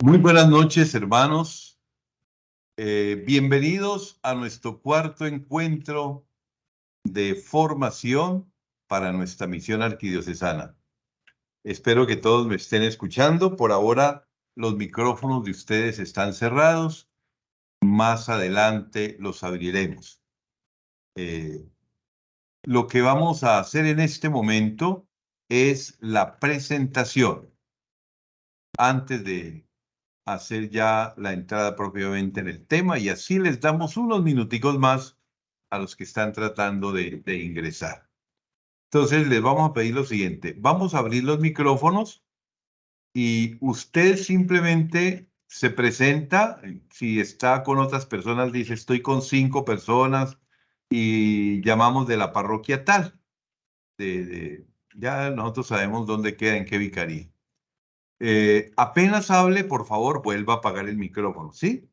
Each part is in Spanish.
Muy buenas noches, hermanos. Bienvenidos a nuestro cuarto encuentro de formación para nuestra misión arquidiocesana. Espero que todos me estén escuchando. Por ahora, los micrófonos de ustedes están cerrados. Más adelante los abriremos. Lo que vamos a hacer en este momento es la presentación. Antes de hacer ya la entrada propiamente en el tema, y así les damos unos minuticos más a los que están tratando de ingresar. Entonces les vamos a pedir lo siguiente: vamos a abrir los micrófonos y usted simplemente se presenta. Si está con otras personas, dice estoy con 5 personas y llamamos de la parroquia tal. Ya nosotros sabemos dónde queda, en qué vicaría. Apenas hable, por favor, vuelva a apagar el micrófono, ¿sí?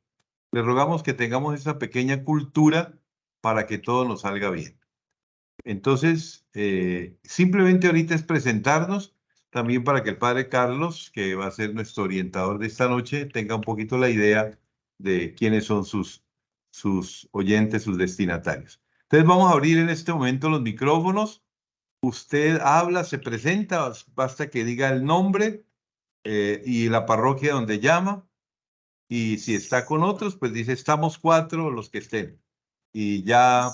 Le rogamos que tengamos esa pequeña cultura para que todo nos salga bien. Entonces, simplemente ahorita es presentarnos, también para que el padre Carlos, que va a ser nuestro orientador de esta noche, tenga un poquito la idea de quiénes son sus oyentes, sus destinatarios. Entonces, vamos a abrir en este momento los micrófonos. Usted habla, se presenta, basta que diga el nombre y la parroquia donde llama, y si está con otros, pues dice estamos 4 los que estén, y ya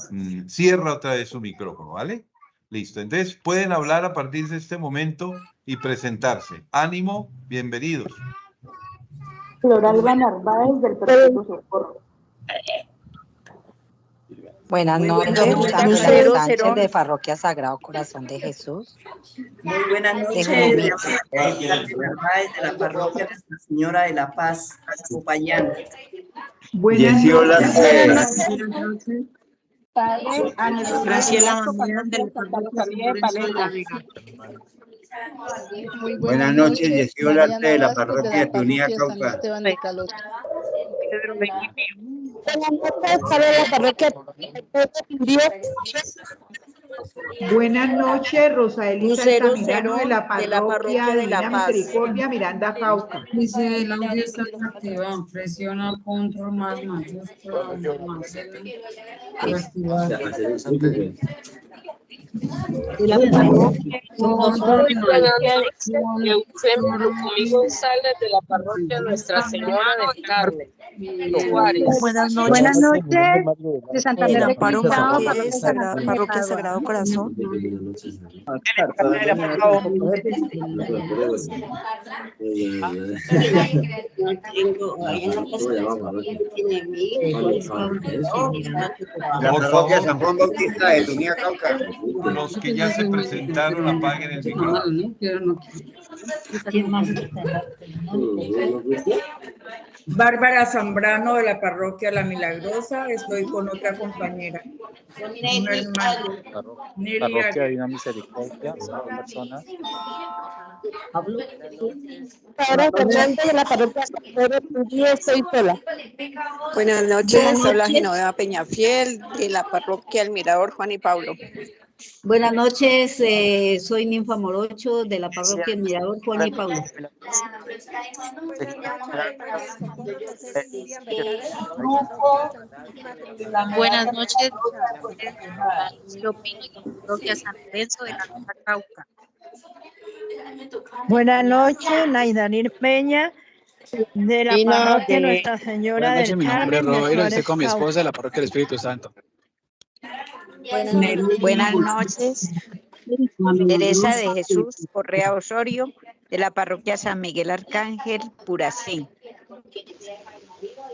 cierra otra vez su micrófono, ¿vale? Listo, entonces pueden hablar a partir de este momento y presentarse. Ánimo, bienvenidos. Floralba Narváez, del Perpetuo Socorro. Buenas noches, Lucero Sánchez Cerón. de Parroquia Sagrado Corazón de Jesús. Muy buenas noches, Jumita. Narváez, de la Parroquia Nuestra Señora de la Paz, Popayán. Buenas noches. Graciela Manuel, del Parroquia de Paleta. Buenas noches, Yesiola de la Parroquia de Tunía, Cauca. Buenas noches, Rosa Elisa Lucero Altamirano, de la Parroquia de La Divina Paz. Misericordia, Miranda, Cauca. Dice el audio está activado, presiona control más mayúscula más para activar. De la parroquia Eufemio Lucumí González, de la parroquia Nuestra Señora del Carmen, Juárez. Buenas noches. Buenas noches, de Santa De María la de parroquia Sagrado Corazón. La Parroquia San Juan Bautista de Tunía, Cauca. Los que ya se presentaron, apaguen el micrófono. Bárbara Zambrano, de la Parroquia La Milagrosa. Estoy con otra compañera. Una hermana. Parroquia Divina Misericordia, 5 personas. Ahora Fernando, de la Parroquia San Pedro Turí, estoy sola. Buenas noches, habla Genoveva Peñafiel, de la parroquia El Mirador Juan y Pablo. Buenas noches, soy Ninfa Morocho, de la Parroquia El Mirador Juan y Pablo. Buenas noches, yo opino de la parroquia San Lorenzo de la Nueva Cauca. Buenas noches, Naidanir Peña, de la Parroquia Nuestra Señora del Mi nombre es Carmen de Roberto, estoy Suárez, con mi esposa de Cauca. la Parroquia del Espíritu Santo. Buenas noches, Teresa de Jesús Correa Osorio, de la Parroquia San Miguel Arcángel, Puracín.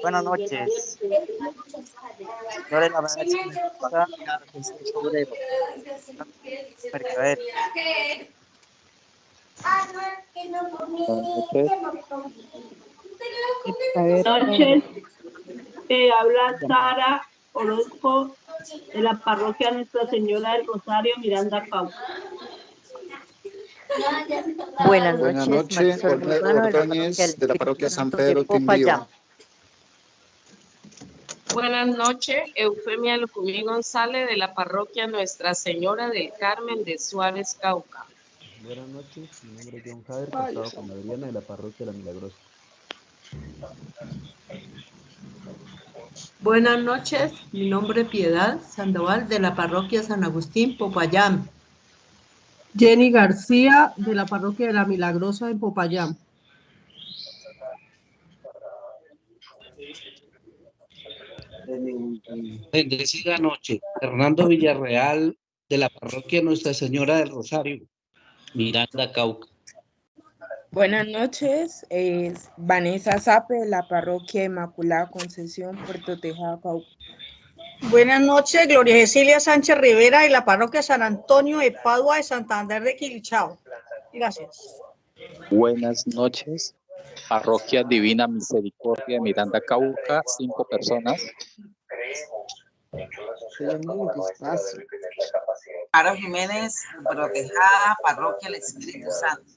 Buenas noches. Yo le la verdad sobre mercader. Buenas noches, habla Sara Orozco, de la Parroquia Nuestra Señora del Rosario, Miranda, Cauca. Buenas noches, Ordóñez, de la Parroquia San Pedro Quindío. Buenas noches, Eufemia Lucumí González, de la parroquia Nuestra Señora del Carmen de Suárez, Cauca. Buenas noches, mi nombre es John Javier, casado con Adriana, de la parroquia La Milagrosa. Buenas noches, mi nombre es Piedad Sandoval de la parroquia San Agustín, Popayán. Jenny García de la parroquia de la Milagrosa en Popayán. Bendecida noche, Fernando Villarreal de la parroquia Nuestra Señora del Rosario, Miranda, Cauca. Buenas noches, es Vanessa Zape de la parroquia Inmaculada Concepción, Puerto Tejada, Cauca. Buenas noches, Gloria Cecilia Sánchez Rivera de la parroquia San Antonio de Padua de Santander de Quilichao. Gracias. Buenas noches, Parroquia Divina Misericordia de Miranda, Cauca, 5 personas. Caro Jiménez, Protejada, Parroquia del Espíritu Santo.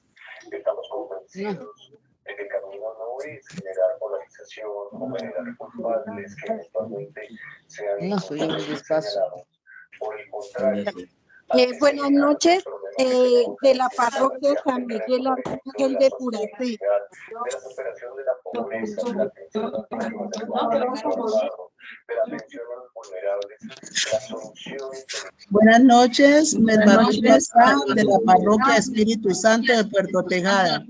Estamos convencidos de que el camino no es generar polarización o generar culpables que eventualmente sean señalados. Por el contrario. Buenas noches, de la parroquia San Miguel Arcángel de Puracé. De la superación de la pobreza, de la atención a las víctimas del trabajo, de la atención a los vulnerables, la solución. Buenas noches, de la parroquia Espíritu Santo de Puerto Tejada.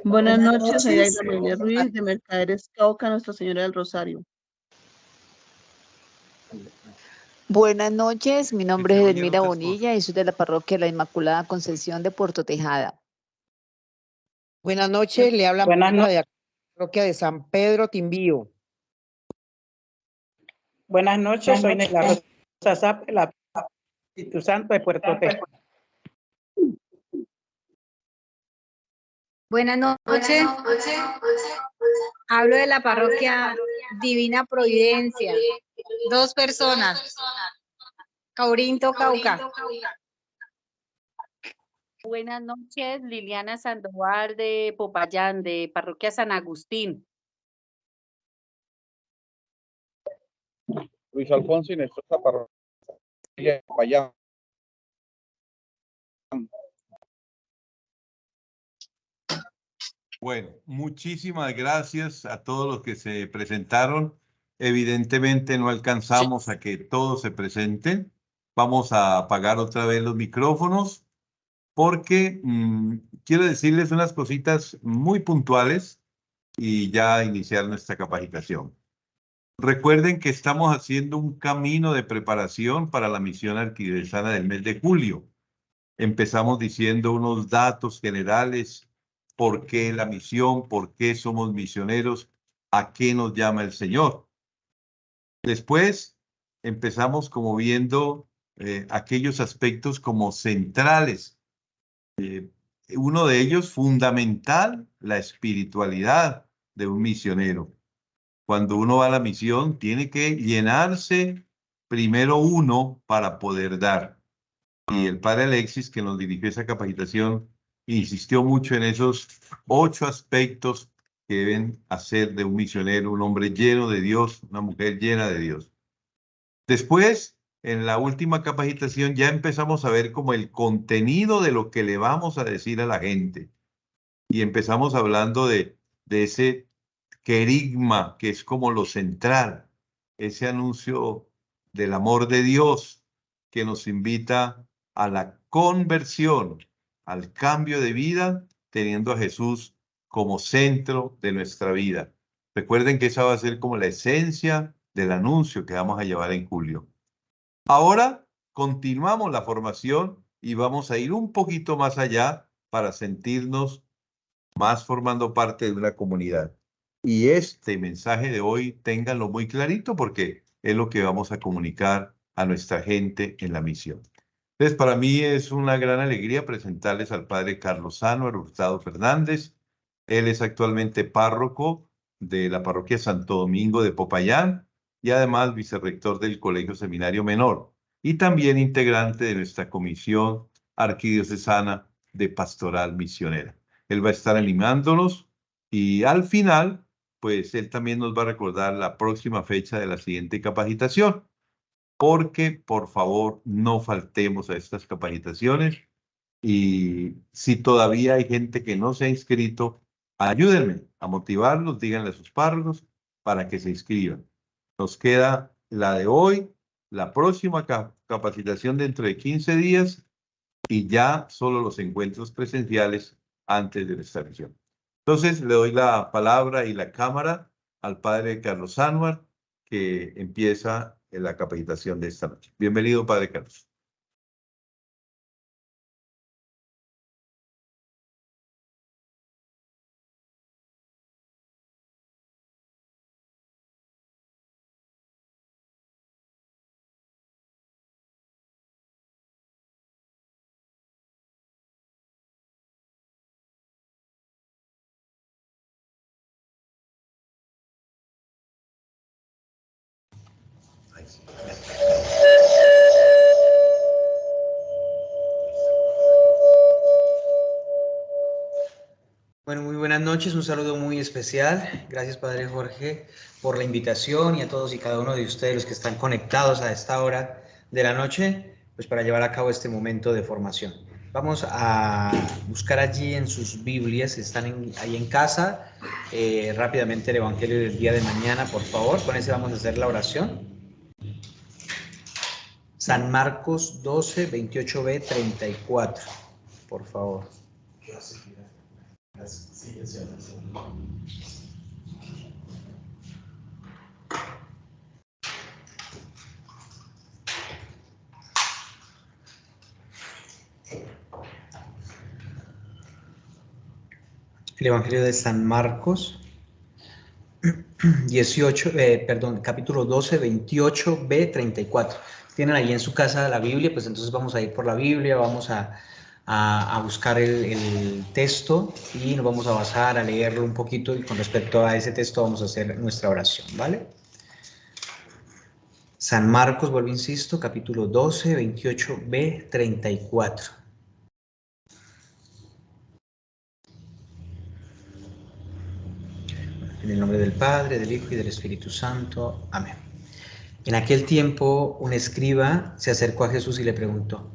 Buenas noches, soy Aida María Ruiz de Mercaderes Cauca, Nuestra Señora del Rosario. Buenas noches, mi nombre es Edelmira Bonilla y soy de la parroquia La Inmaculada Concepción de Puerto Tejada. Buenas noches, le habla Mónica de la parroquia de San Pedro Timbío. Buenas noches, soy Nela Rosa Zape, la Espíritu Santo de Puerto Tejada. Buenas noches. Hablo de la parroquia Divina Providencia. 2 personas. Caurinto, Cauca. Buenas noches, Liliana Sandoval de Popayán, de parroquia San Agustín. Luis Alfonso y nuestra parroquia de Popayán. Bueno, muchísimas gracias a todos los que se presentaron. Evidentemente no alcanzamos a que todos se presenten. Vamos a apagar otra vez los micrófonos porque quiero decirles unas cositas muy puntuales y ya iniciar nuestra capacitación. Recuerden que estamos haciendo un camino de preparación para la misión arquidiocesana del mes de julio. Empezamos diciendo unos datos generales, por qué la misión, por qué somos misioneros, a qué nos llama el Señor. Después empezamos como viendo aquellos aspectos como centrales. Uno de ellos fundamental, la espiritualidad de un misionero. Cuando uno va a la misión, tiene que llenarse primero uno para poder dar. Y el padre Alexis, que nos dirigió esa capacitación, insistió mucho en esos 8 aspectos que deben hacer de un misionero un hombre lleno de Dios, una mujer llena de Dios. Después, en la última capacitación, ya empezamos a ver como el contenido de lo que le vamos a decir a la gente. Y empezamos hablando de ese querigma, que es como lo central, ese anuncio del amor de Dios que nos invita a la conversión, al cambio de vida, teniendo a Jesús como centro de nuestra vida. Recuerden que esa va a ser como la esencia del anuncio que vamos a llevar en julio. Ahora continuamos la formación y vamos a ir un poquito más allá para sentirnos más formando parte de una comunidad. Y este mensaje de hoy, ténganlo muy clarito porque es lo que vamos a comunicar a nuestra gente en la misión. Entonces, para mí es una gran alegría presentarles al padre Carlos Anuar Hurtado Fernández. Él es actualmente párroco de la parroquia Santo Domingo de Popayán y además vicerrector del Colegio Seminario Menor y también integrante de nuestra comisión arquidiocesana de pastoral misionera. Él va a estar animándonos y al final, pues él también nos va a recordar la próxima fecha de la siguiente capacitación. Porque, por favor, no faltemos a estas capacitaciones y si todavía hay gente que no se ha inscrito, Ayúdenme a motivarlos, díganle a sus párrocos para que se inscriban. Nos queda la de hoy, la próxima capacitación dentro de 15 días y ya solo los encuentros presenciales antes de la instalación. Entonces, le doy la palabra y la cámara al padre Carlos Anwar, que empieza la capacitación de esta noche. Bienvenido, padre Carlos. Bueno, muy buenas noches, un saludo muy especial. Gracias, Padre Jorge, por la invitación y a todos y cada uno de ustedes los que están conectados a esta hora de la noche, pues para llevar a cabo este momento de formación. Vamos a buscar allí en sus Biblias, si están ahí en casa, rápidamente el Evangelio del día de mañana, por favor. Con ese vamos a hacer la oración. San Marcos 12, 28b, 34, por favor. El Evangelio de San Marcos, capítulo 12, 28b, 34. Tienen ahí en su casa la Biblia, pues entonces vamos a ir por la Biblia, vamos a buscar el texto y nos vamos a basar a leerlo un poquito y con respecto a ese texto vamos a hacer nuestra oración, ¿vale? San Marcos, vuelvo insisto, capítulo 12, 28b, 34. En el nombre del Padre, del Hijo y del Espíritu Santo. Amén. En aquel tiempo, un escriba se acercó a Jesús y le preguntó: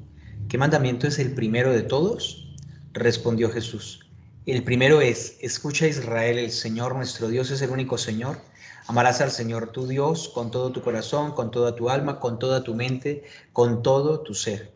¿qué mandamiento es el primero de todos? Respondió Jesús: el primero es: escucha, Israel, el Señor nuestro Dios es el único Señor. Amarás al Señor tu Dios con todo tu corazón, con toda tu alma, con toda tu mente, con todo tu ser.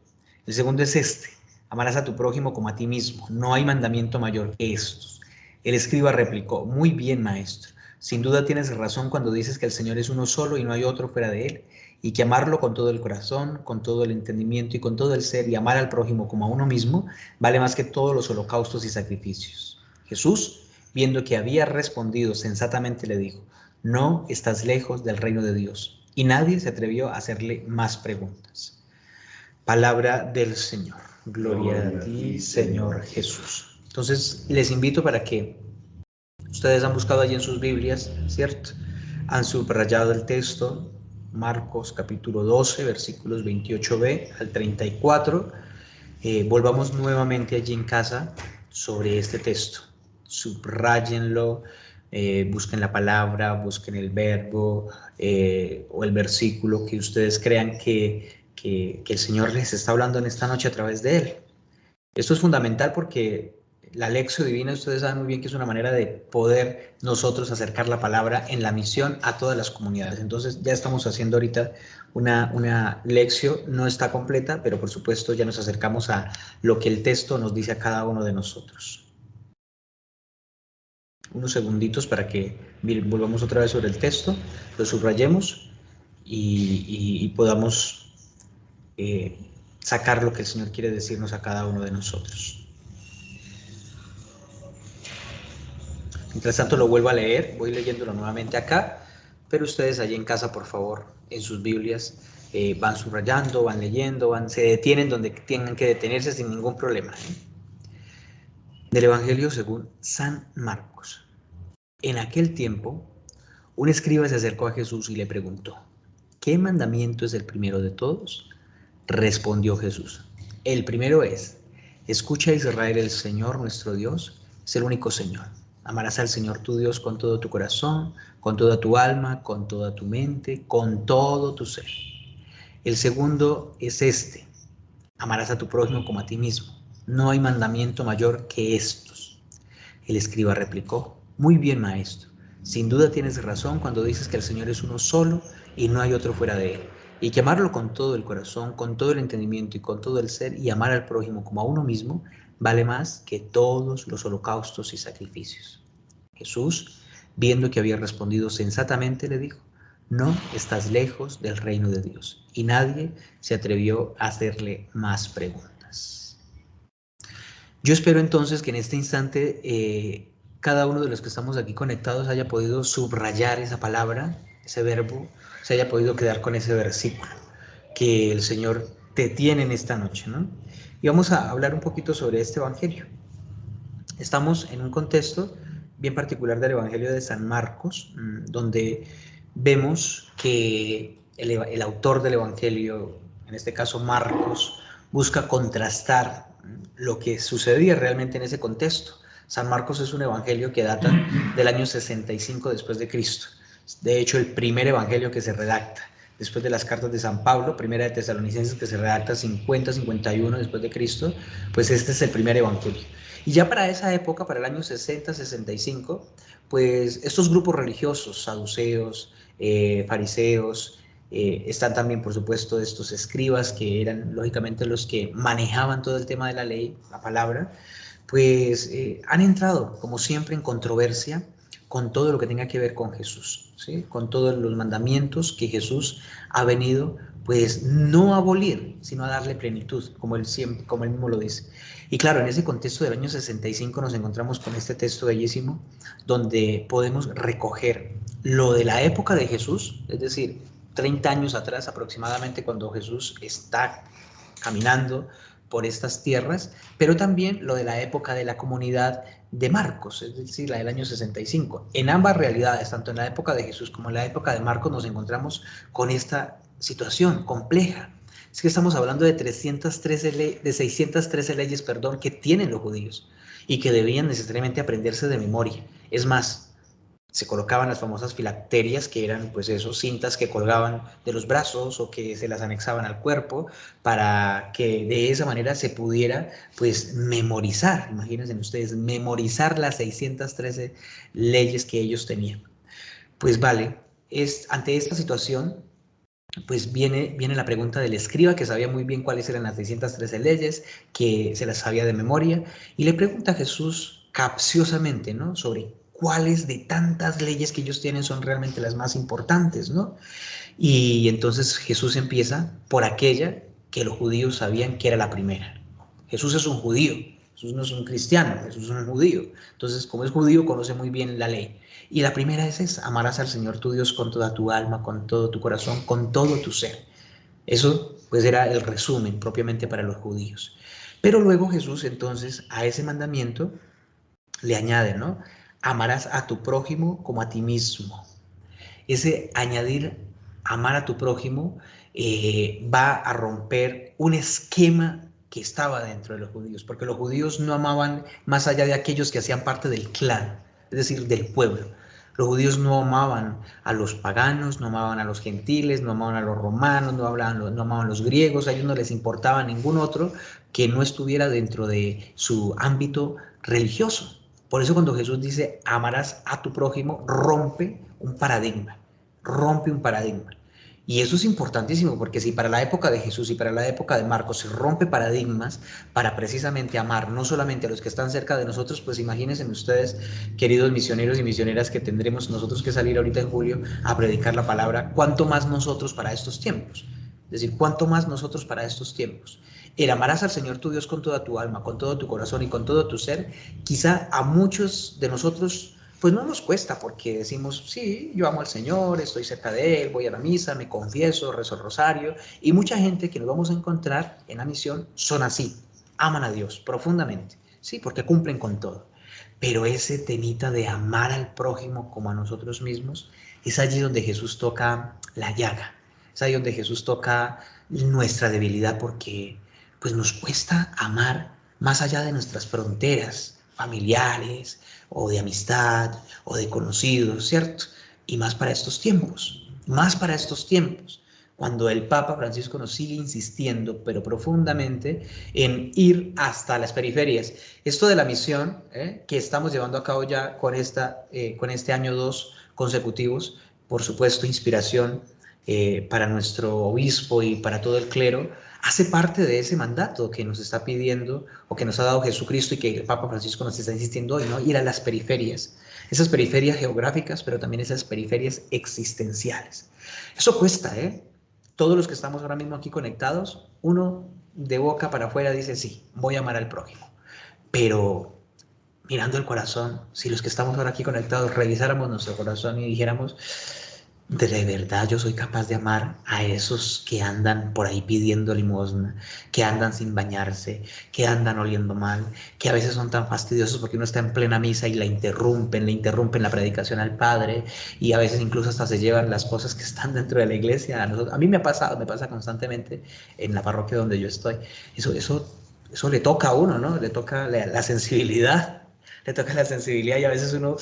El segundo es este: amarás a tu prójimo como a ti mismo. No hay mandamiento mayor que estos. El escriba replicó: muy bien, maestro. Sin duda tienes razón cuando dices que el Señor es uno solo y no hay otro fuera de él, y que amarlo con todo el corazón, con todo el entendimiento y con todo el ser, y amar al prójimo como a uno mismo, vale más que todos los holocaustos y sacrificios. Jesús, viendo que había respondido sensatamente, le dijo: no estás lejos del reino de Dios. Y nadie se atrevió a hacerle más preguntas. Palabra del Señor. Gloria a ti, Señor Jesús. Entonces, les invito para que ustedes han buscado allí en sus Biblias, ¿cierto? Han subrayado el texto, Marcos capítulo 12, versículos 28b al 34. Volvamos nuevamente allí en casa sobre este texto. Subráyenlo, busquen la palabra, busquen el verbo o el versículo que ustedes crean que el Señor les está hablando en esta noche a través de él. Esto es fundamental porque la lección divina, ustedes saben muy bien que es una manera de poder nosotros acercar la palabra en la misión a todas las comunidades. Entonces ya estamos haciendo ahorita una lección, no está completa, pero por supuesto ya nos acercamos a lo que el texto nos dice a cada uno de nosotros. Unos segunditos para que volvamos otra vez sobre el texto, lo subrayemos y podamos sacar lo que el Señor quiere decirnos a cada uno de nosotros. Mientras tanto lo vuelvo a leer, voy leyéndolo nuevamente acá, pero ustedes allí en casa, por favor, en sus Biblias, van subrayando, van leyendo, se detienen donde tengan que detenerse sin ningún problema. Del Evangelio según San Marcos. En aquel tiempo, un escriba se acercó a Jesús y le preguntó: ¿qué mandamiento es el primero de todos? Respondió Jesús: el primero es: escucha, Israel, el Señor nuestro Dios es el único Señor. Amarás al Señor tu Dios con todo tu corazón, con toda tu alma, con toda tu mente, con todo tu ser. El segundo es este: amarás a tu prójimo como a ti mismo. No hay mandamiento mayor que estos. El escriba replicó: muy bien, maestro. Sin duda tienes razón cuando dices que el Señor es uno solo y no hay otro fuera de Él. Y que amarlo con todo el corazón, con todo el entendimiento y con todo el ser, y amar al prójimo como a uno mismo, vale más que todos los holocaustos y sacrificios. Jesús, viendo que había respondido sensatamente, le dijo: no estás lejos del reino de Dios. Y nadie se atrevió a hacerle más preguntas. Yo espero entonces que en este instante cada uno de los que estamos aquí conectados haya podido subrayar esa palabra, ese verbo, se haya podido quedar con ese versículo que el Señor te tiene en esta noche, ¿no? Y vamos a hablar un poquito sobre este evangelio. Estamos en un contexto bien particular del evangelio de San Marcos, donde vemos que el autor del evangelio, en este caso Marcos, busca contrastar lo que sucedía realmente en ese contexto. San Marcos es un evangelio que data del año 65 después de Cristo. De hecho, el primer evangelio que se redacta después de las cartas de San Pablo, primera de Tesalonicenses, que se redacta 50-51 después de Cristo, pues este es el primer evangelio. Y ya para esa época, para el año 60-65, pues estos grupos religiosos, saduceos, fariseos, están también, por supuesto, estos escribas que eran, lógicamente, los que manejaban todo el tema de la ley, la palabra, pues han entrado, como siempre, en controversia con todo lo que tenga que ver con Jesús, ¿sí? Con todos los mandamientos que Jesús ha venido, pues, no a abolir, sino a darle plenitud, como él mismo lo dice. Y claro, en ese contexto del año 65 nos encontramos con este texto bellísimo, donde podemos recoger lo de la época de Jesús, es decir, 30 años atrás aproximadamente, cuando Jesús está caminando por estas tierras, pero también lo de la época de la comunidad de Marcos, es decir, la del año 65. En ambas realidades, tanto en la época de Jesús como en la época de Marcos, nos encontramos con esta situación compleja. Es que estamos hablando de 613 leyes, que tienen los judíos y que debían necesariamente aprenderse de memoria. Es más, se colocaban las famosas filacterias, que eran pues esos cintas que colgaban de los brazos o que se las anexaban al cuerpo para que de esa manera se pudiera pues memorizar, imagínense ustedes, memorizar las 613 leyes que ellos tenían. Pues vale, ante esta situación pues viene la pregunta del escriba, que sabía muy bien cuáles eran las 613 leyes, que se las sabía de memoria, y le pregunta a Jesús capciosamente, ¿no?, sobre cuáles de tantas leyes que ellos tienen son realmente las más importantes, ¿no? Y entonces Jesús empieza por aquella que los judíos sabían que era la primera. Jesús es un judío, Jesús no es un cristiano, Jesús es un judío. Entonces, como es judío, conoce muy bien la ley. Y la primera es esa: amarás al Señor tu Dios con toda tu alma, con todo tu corazón, con todo tu ser. Eso pues era el resumen propiamente para los judíos. Pero luego Jesús entonces a ese mandamiento le añade, ¿no?, amarás a tu prójimo como a ti mismo. Ese añadir amar a tu prójimo va a romper un esquema que estaba dentro de los judíos, porque los judíos no amaban más allá de aquellos que hacían parte del clan, es decir, del pueblo. Los judíos no amaban a los paganos, no amaban a los gentiles, no amaban a los romanos, no amaban a los griegos. A ellos no les importaba ningún otro que no estuviera dentro de su ámbito religioso. Por eso cuando Jesús dice amarás a tu prójimo, rompe un paradigma. Y eso es importantísimo, porque si para la época de Jesús y para la época de Marcos se rompe paradigmas para precisamente amar no solamente a los que están cerca de nosotros, pues imagínense ustedes, queridos misioneros y misioneras, que tendremos nosotros que salir ahorita en julio a predicar la palabra, cuánto más nosotros para estos tiempos. Es decir, cuánto más nosotros para estos tiempos. El amarás al Señor tu Dios con toda tu alma, con todo tu corazón y con todo tu ser, quizá a muchos de nosotros pues no nos cuesta, porque decimos, sí, yo amo al Señor, estoy cerca de Él, voy a la misa, me confieso, rezo el rosario, y mucha gente que nos vamos a encontrar en la misión son así, aman a Dios profundamente, sí, porque cumplen con todo. Pero ese temita de amar al prójimo como a nosotros mismos, es allí donde Jesús toca la llaga, es ahí donde Jesús toca nuestra debilidad, porque pues nos cuesta amar más allá de nuestras fronteras familiares o de amistad o de conocidos, ¿cierto? Y más para estos tiempos, cuando el Papa Francisco nos sigue insistiendo, pero profundamente, en ir hasta las periferias. Esto de la misión que estamos llevando a cabo ya con este año 2 consecutivos, por supuesto, inspiración para nuestro obispo y para todo el clero, hace parte de ese mandato que nos está pidiendo o que nos ha dado Jesucristo y que el Papa Francisco nos está insistiendo hoy, ¿no? Ir a las periferias, esas periferias geográficas, pero también esas periferias existenciales. Eso cuesta, Todos los que estamos ahora mismo aquí conectados, uno de boca para afuera dice, sí, voy a amar al prójimo. Pero mirando el corazón, si los que estamos ahora aquí conectados revisáramos nuestro corazón y dijéramos, de verdad yo soy capaz de amar a esos que andan por ahí pidiendo limosna, que andan sin bañarse, que andan oliendo mal, que a veces son tan fastidiosos porque uno está en plena misa y le interrumpen la predicación al Padre, y a veces incluso hasta se llevan las cosas que están dentro de la iglesia. A mí me pasa constantemente en la parroquia donde yo estoy. Eso le toca a uno, ¿no? Le toca la sensibilidad, y a veces uno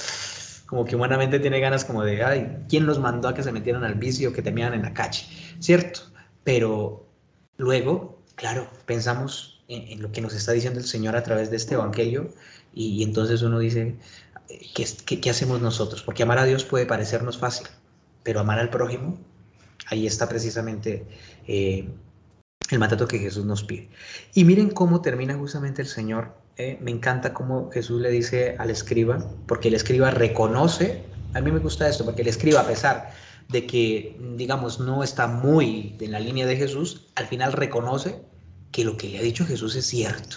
como que humanamente tiene ganas como de, ay, ¿quién los mandó a que se metieran al vicio, que terminaran en la calle? ¿Cierto? Pero luego, claro, pensamos en lo que nos está diciendo el Señor a través de este evangelio y entonces uno dice, ¿qué hacemos nosotros? Porque amar a Dios puede parecernos fácil, pero amar al prójimo, ahí está precisamente el mandato que Jesús nos pide. Y miren cómo termina justamente el Señor. Me encanta cómo Jesús le dice al escriba, porque el escriba reconoce, a mí me gusta esto, porque el escriba, a pesar de que, digamos, no está muy en la línea de Jesús, al final reconoce que lo que le ha dicho Jesús es cierto.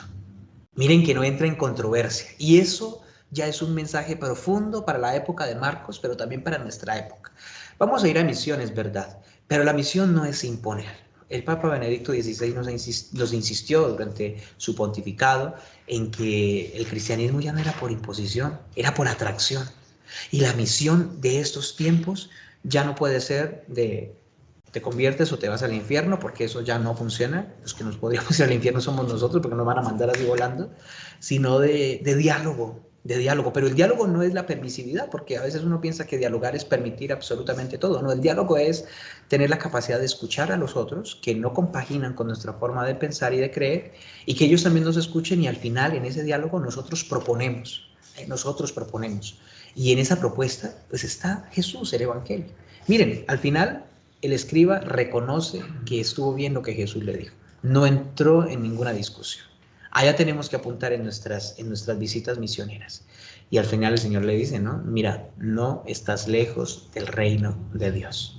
Miren que no entra en controversia. Y eso ya es un mensaje profundo para la época de Marcos, pero también para nuestra época. Vamos a ir a misiones, ¿verdad? Pero la misión no es imponer. El Papa Benedicto XVI nos insistió durante su pontificado en que el cristianismo ya no era por imposición, era por atracción. Y la misión de estos tiempos ya no puede ser de te conviertes o te vas al infierno, porque eso ya no funciona. Los que nos podríamos ir al infierno somos nosotros, porque nos van a mandar así volando, sino de diálogo. Pero el diálogo no es la permisividad, porque a veces uno piensa que dialogar es permitir absolutamente todo. No, el diálogo es tener la capacidad de escuchar a los otros que no compaginan con nuestra forma de pensar y de creer, y que ellos también nos escuchen, y al final en ese diálogo nosotros proponemos. Y en esa propuesta pues está Jesús, el Evangelio. Miren, al final el escriba reconoce que estuvo bien lo que Jesús le dijo. No entró en ninguna discusión. Allá tenemos que apuntar en nuestras visitas misioneras. Y al final el Señor le dice, ¿no? Mira, no estás lejos del reino de Dios.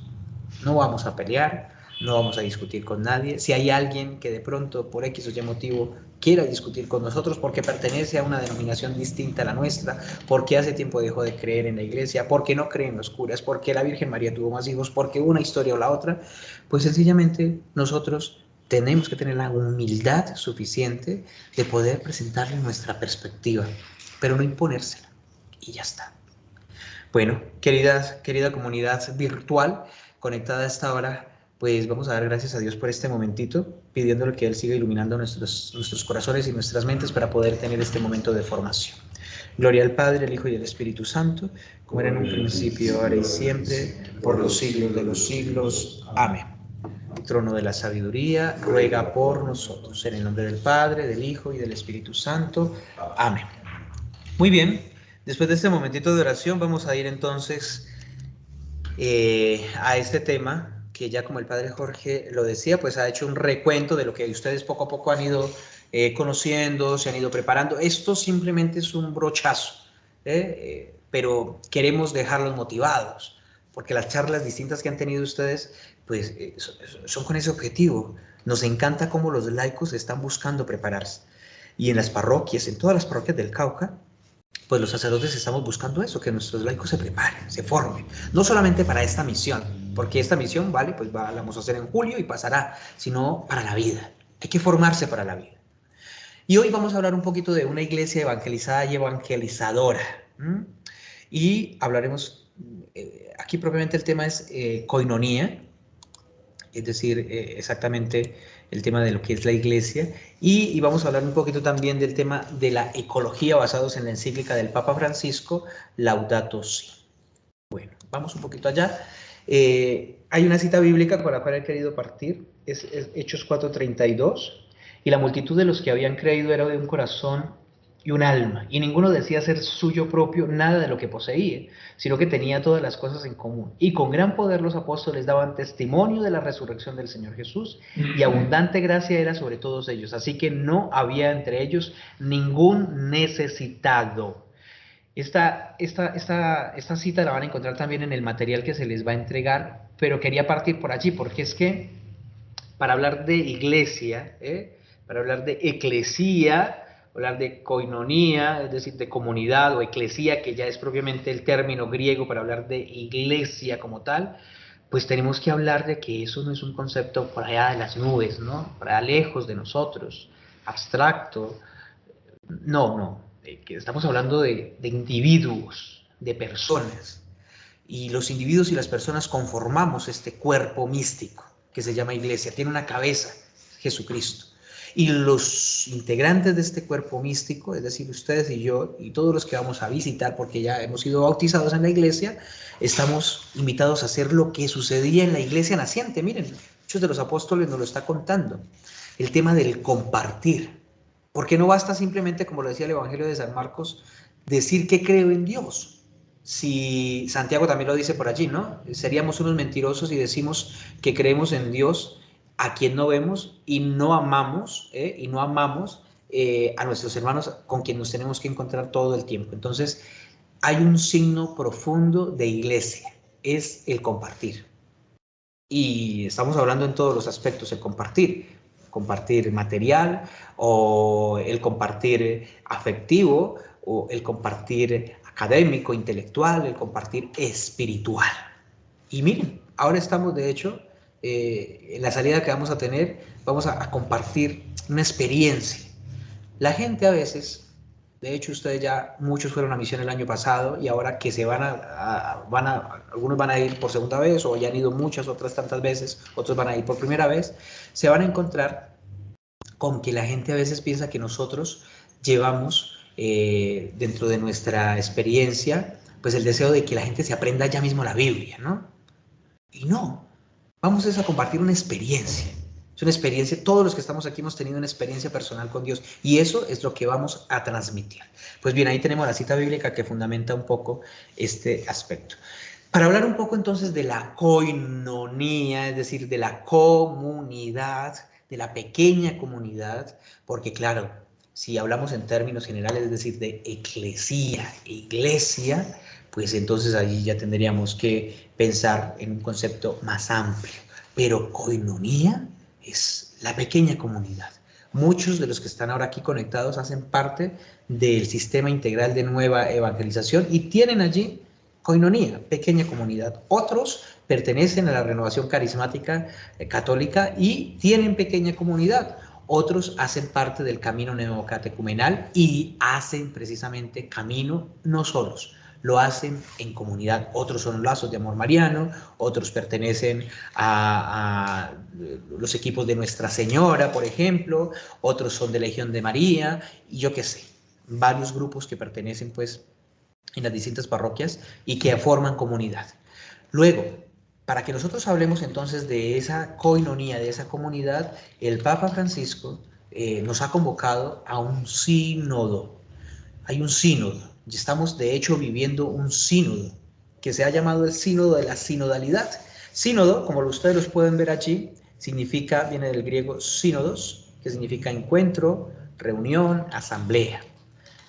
No vamos a pelear, no vamos a discutir con nadie. Si hay alguien que de pronto, por X o Y motivo, quiera discutir con nosotros porque pertenece a una denominación distinta a la nuestra, porque hace tiempo dejó de creer en la iglesia, porque no cree en los curas, porque la Virgen María tuvo más hijos, porque una historia o la otra, pues sencillamente nosotros tenemos que tener la humildad suficiente de poder presentarle nuestra perspectiva, pero no imponérsela, y ya está. Bueno, querida comunidad virtual conectada a esta hora, pues vamos a dar gracias a Dios por este momentito, pidiéndole que Él siga iluminando nuestros corazones y nuestras mentes para poder tener este momento de formación. Gloria al Padre, al Hijo y al Espíritu Santo, como era en un principio, ahora y siempre, por los siglos de los siglos. Amén. Trono de la sabiduría, ruega por nosotros. En el nombre del Padre, del Hijo y del Espíritu Santo. Amén. Muy bien, después de este momentito de oración vamos a ir entonces a este tema que ya como el Padre Jorge lo decía, pues ha hecho un recuento de lo que ustedes poco a poco han ido conociendo, se han ido preparando. Esto simplemente es un brochazo, pero queremos dejarlos motivados, porque las charlas distintas que han tenido ustedes pues son con ese objetivo. Nos encanta cómo los laicos están buscando prepararse. Y en las parroquias, en todas las parroquias del Cauca, pues los sacerdotes estamos buscando eso, que nuestros laicos se preparen, se formen. No solamente para esta misión, porque esta misión, vale, pues la vamos a hacer en julio y pasará, sino para la vida. Hay que formarse para la vida. Y hoy vamos a hablar un poquito de una iglesia evangelizada y evangelizadora. Y hablaremos, aquí propiamente el tema es koinonía, es decir, exactamente el tema de lo que es la iglesia, y vamos a hablar un poquito también del tema de la ecología basados en la encíclica del Papa Francisco, Laudato Si. Bueno, vamos un poquito allá. Hay una cita bíblica con la cual he querido partir, es Hechos 4:32, y la multitud de los que habían creído era de un corazón y un alma, y ninguno decía ser suyo propio nada de lo que poseía, sino que tenía todas las cosas en común. Y con gran poder los apóstoles daban testimonio de la resurrección del Señor Jesús, y abundante gracia era sobre todos ellos, así que no había entre ellos ningún necesitado. Esta cita la van a encontrar también en el material que se les va a entregar, pero quería partir por allí, porque es que para hablar de iglesia, para hablar de eclesía, hablar de koinonía, es decir, de comunidad, o eclesía, que ya es propiamente el término griego para hablar de iglesia como tal, pues tenemos que hablar de que eso no es un concepto por allá de las nubes, ¿no? Por allá lejos de nosotros, abstracto. No, que estamos hablando de individuos, de personas. Y los individuos y las personas conformamos este cuerpo místico que se llama iglesia. Tiene una cabeza, Jesucristo. Y los integrantes de este cuerpo místico, es decir, ustedes y yo, y todos los que vamos a visitar, porque ya hemos sido bautizados en la iglesia, estamos invitados a hacer lo que sucedía en la iglesia naciente. Miren, muchos de los apóstoles nos lo está contando. El tema del compartir. Porque no basta simplemente, como lo decía el Evangelio de San Marcos, decir que creo en Dios. Si Santiago también lo dice por allí, ¿no? Seríamos unos mentirosos si decimos que creemos en Dios a quien no vemos y no amamos, a nuestros hermanos con quien nos tenemos que encontrar todo el tiempo. Entonces, hay un signo profundo de iglesia, es el compartir. Y estamos hablando en todos los aspectos, el compartir material, o el compartir afectivo, o el compartir académico, intelectual, el compartir espiritual. Y miren, ahora estamos de hecho, en la salida que vamos a tener, vamos a compartir una experiencia. La gente a veces, de hecho ustedes ya, muchos fueron a misión el año pasado, y ahora que se algunos van a ir por segunda vez, o ya han ido muchas otras tantas veces, otros van a ir por primera vez, se van a encontrar con que la gente a veces piensa que nosotros llevamos dentro de nuestra experiencia, pues el deseo de que la gente se aprenda ya mismo la Biblia, ¿no? Y no, vamos a compartir una experiencia. Es una experiencia, todos los que estamos aquí hemos tenido una experiencia personal con Dios, y eso es lo que vamos a transmitir. Pues bien, ahí tenemos la cita bíblica que fundamenta un poco este aspecto. Para hablar un poco entonces de la koinonía, es decir, de la comunidad, de la pequeña comunidad, porque claro, si hablamos en términos generales, es decir, de eclesía, iglesia, pues entonces allí ya tendríamos que pensar en un concepto más amplio. Pero koinonía es la pequeña comunidad. Muchos de los que están ahora aquí conectados hacen parte del sistema integral de nueva evangelización y tienen allí koinonía, pequeña comunidad. Otros pertenecen a la renovación carismática católica y tienen pequeña comunidad. Otros hacen parte del camino neocatecumenal y hacen precisamente camino no solos, lo hacen en comunidad. Otros son lazos de amor mariano, otros pertenecen a los equipos de Nuestra Señora, por ejemplo, otros son de Legión de María, y yo qué sé, varios grupos que pertenecen pues en las distintas parroquias y que forman comunidad. Luego, para que nosotros hablemos entonces de esa koinonía, de esa comunidad, el Papa Francisco nos ha convocado a un sínodo. Hay un sínodo, y estamos de hecho viviendo un sínodo, que se ha llamado el sínodo de la sinodalidad. Sínodo, como ustedes los pueden ver allí, viene del griego sínodos, que significa encuentro, reunión, asamblea.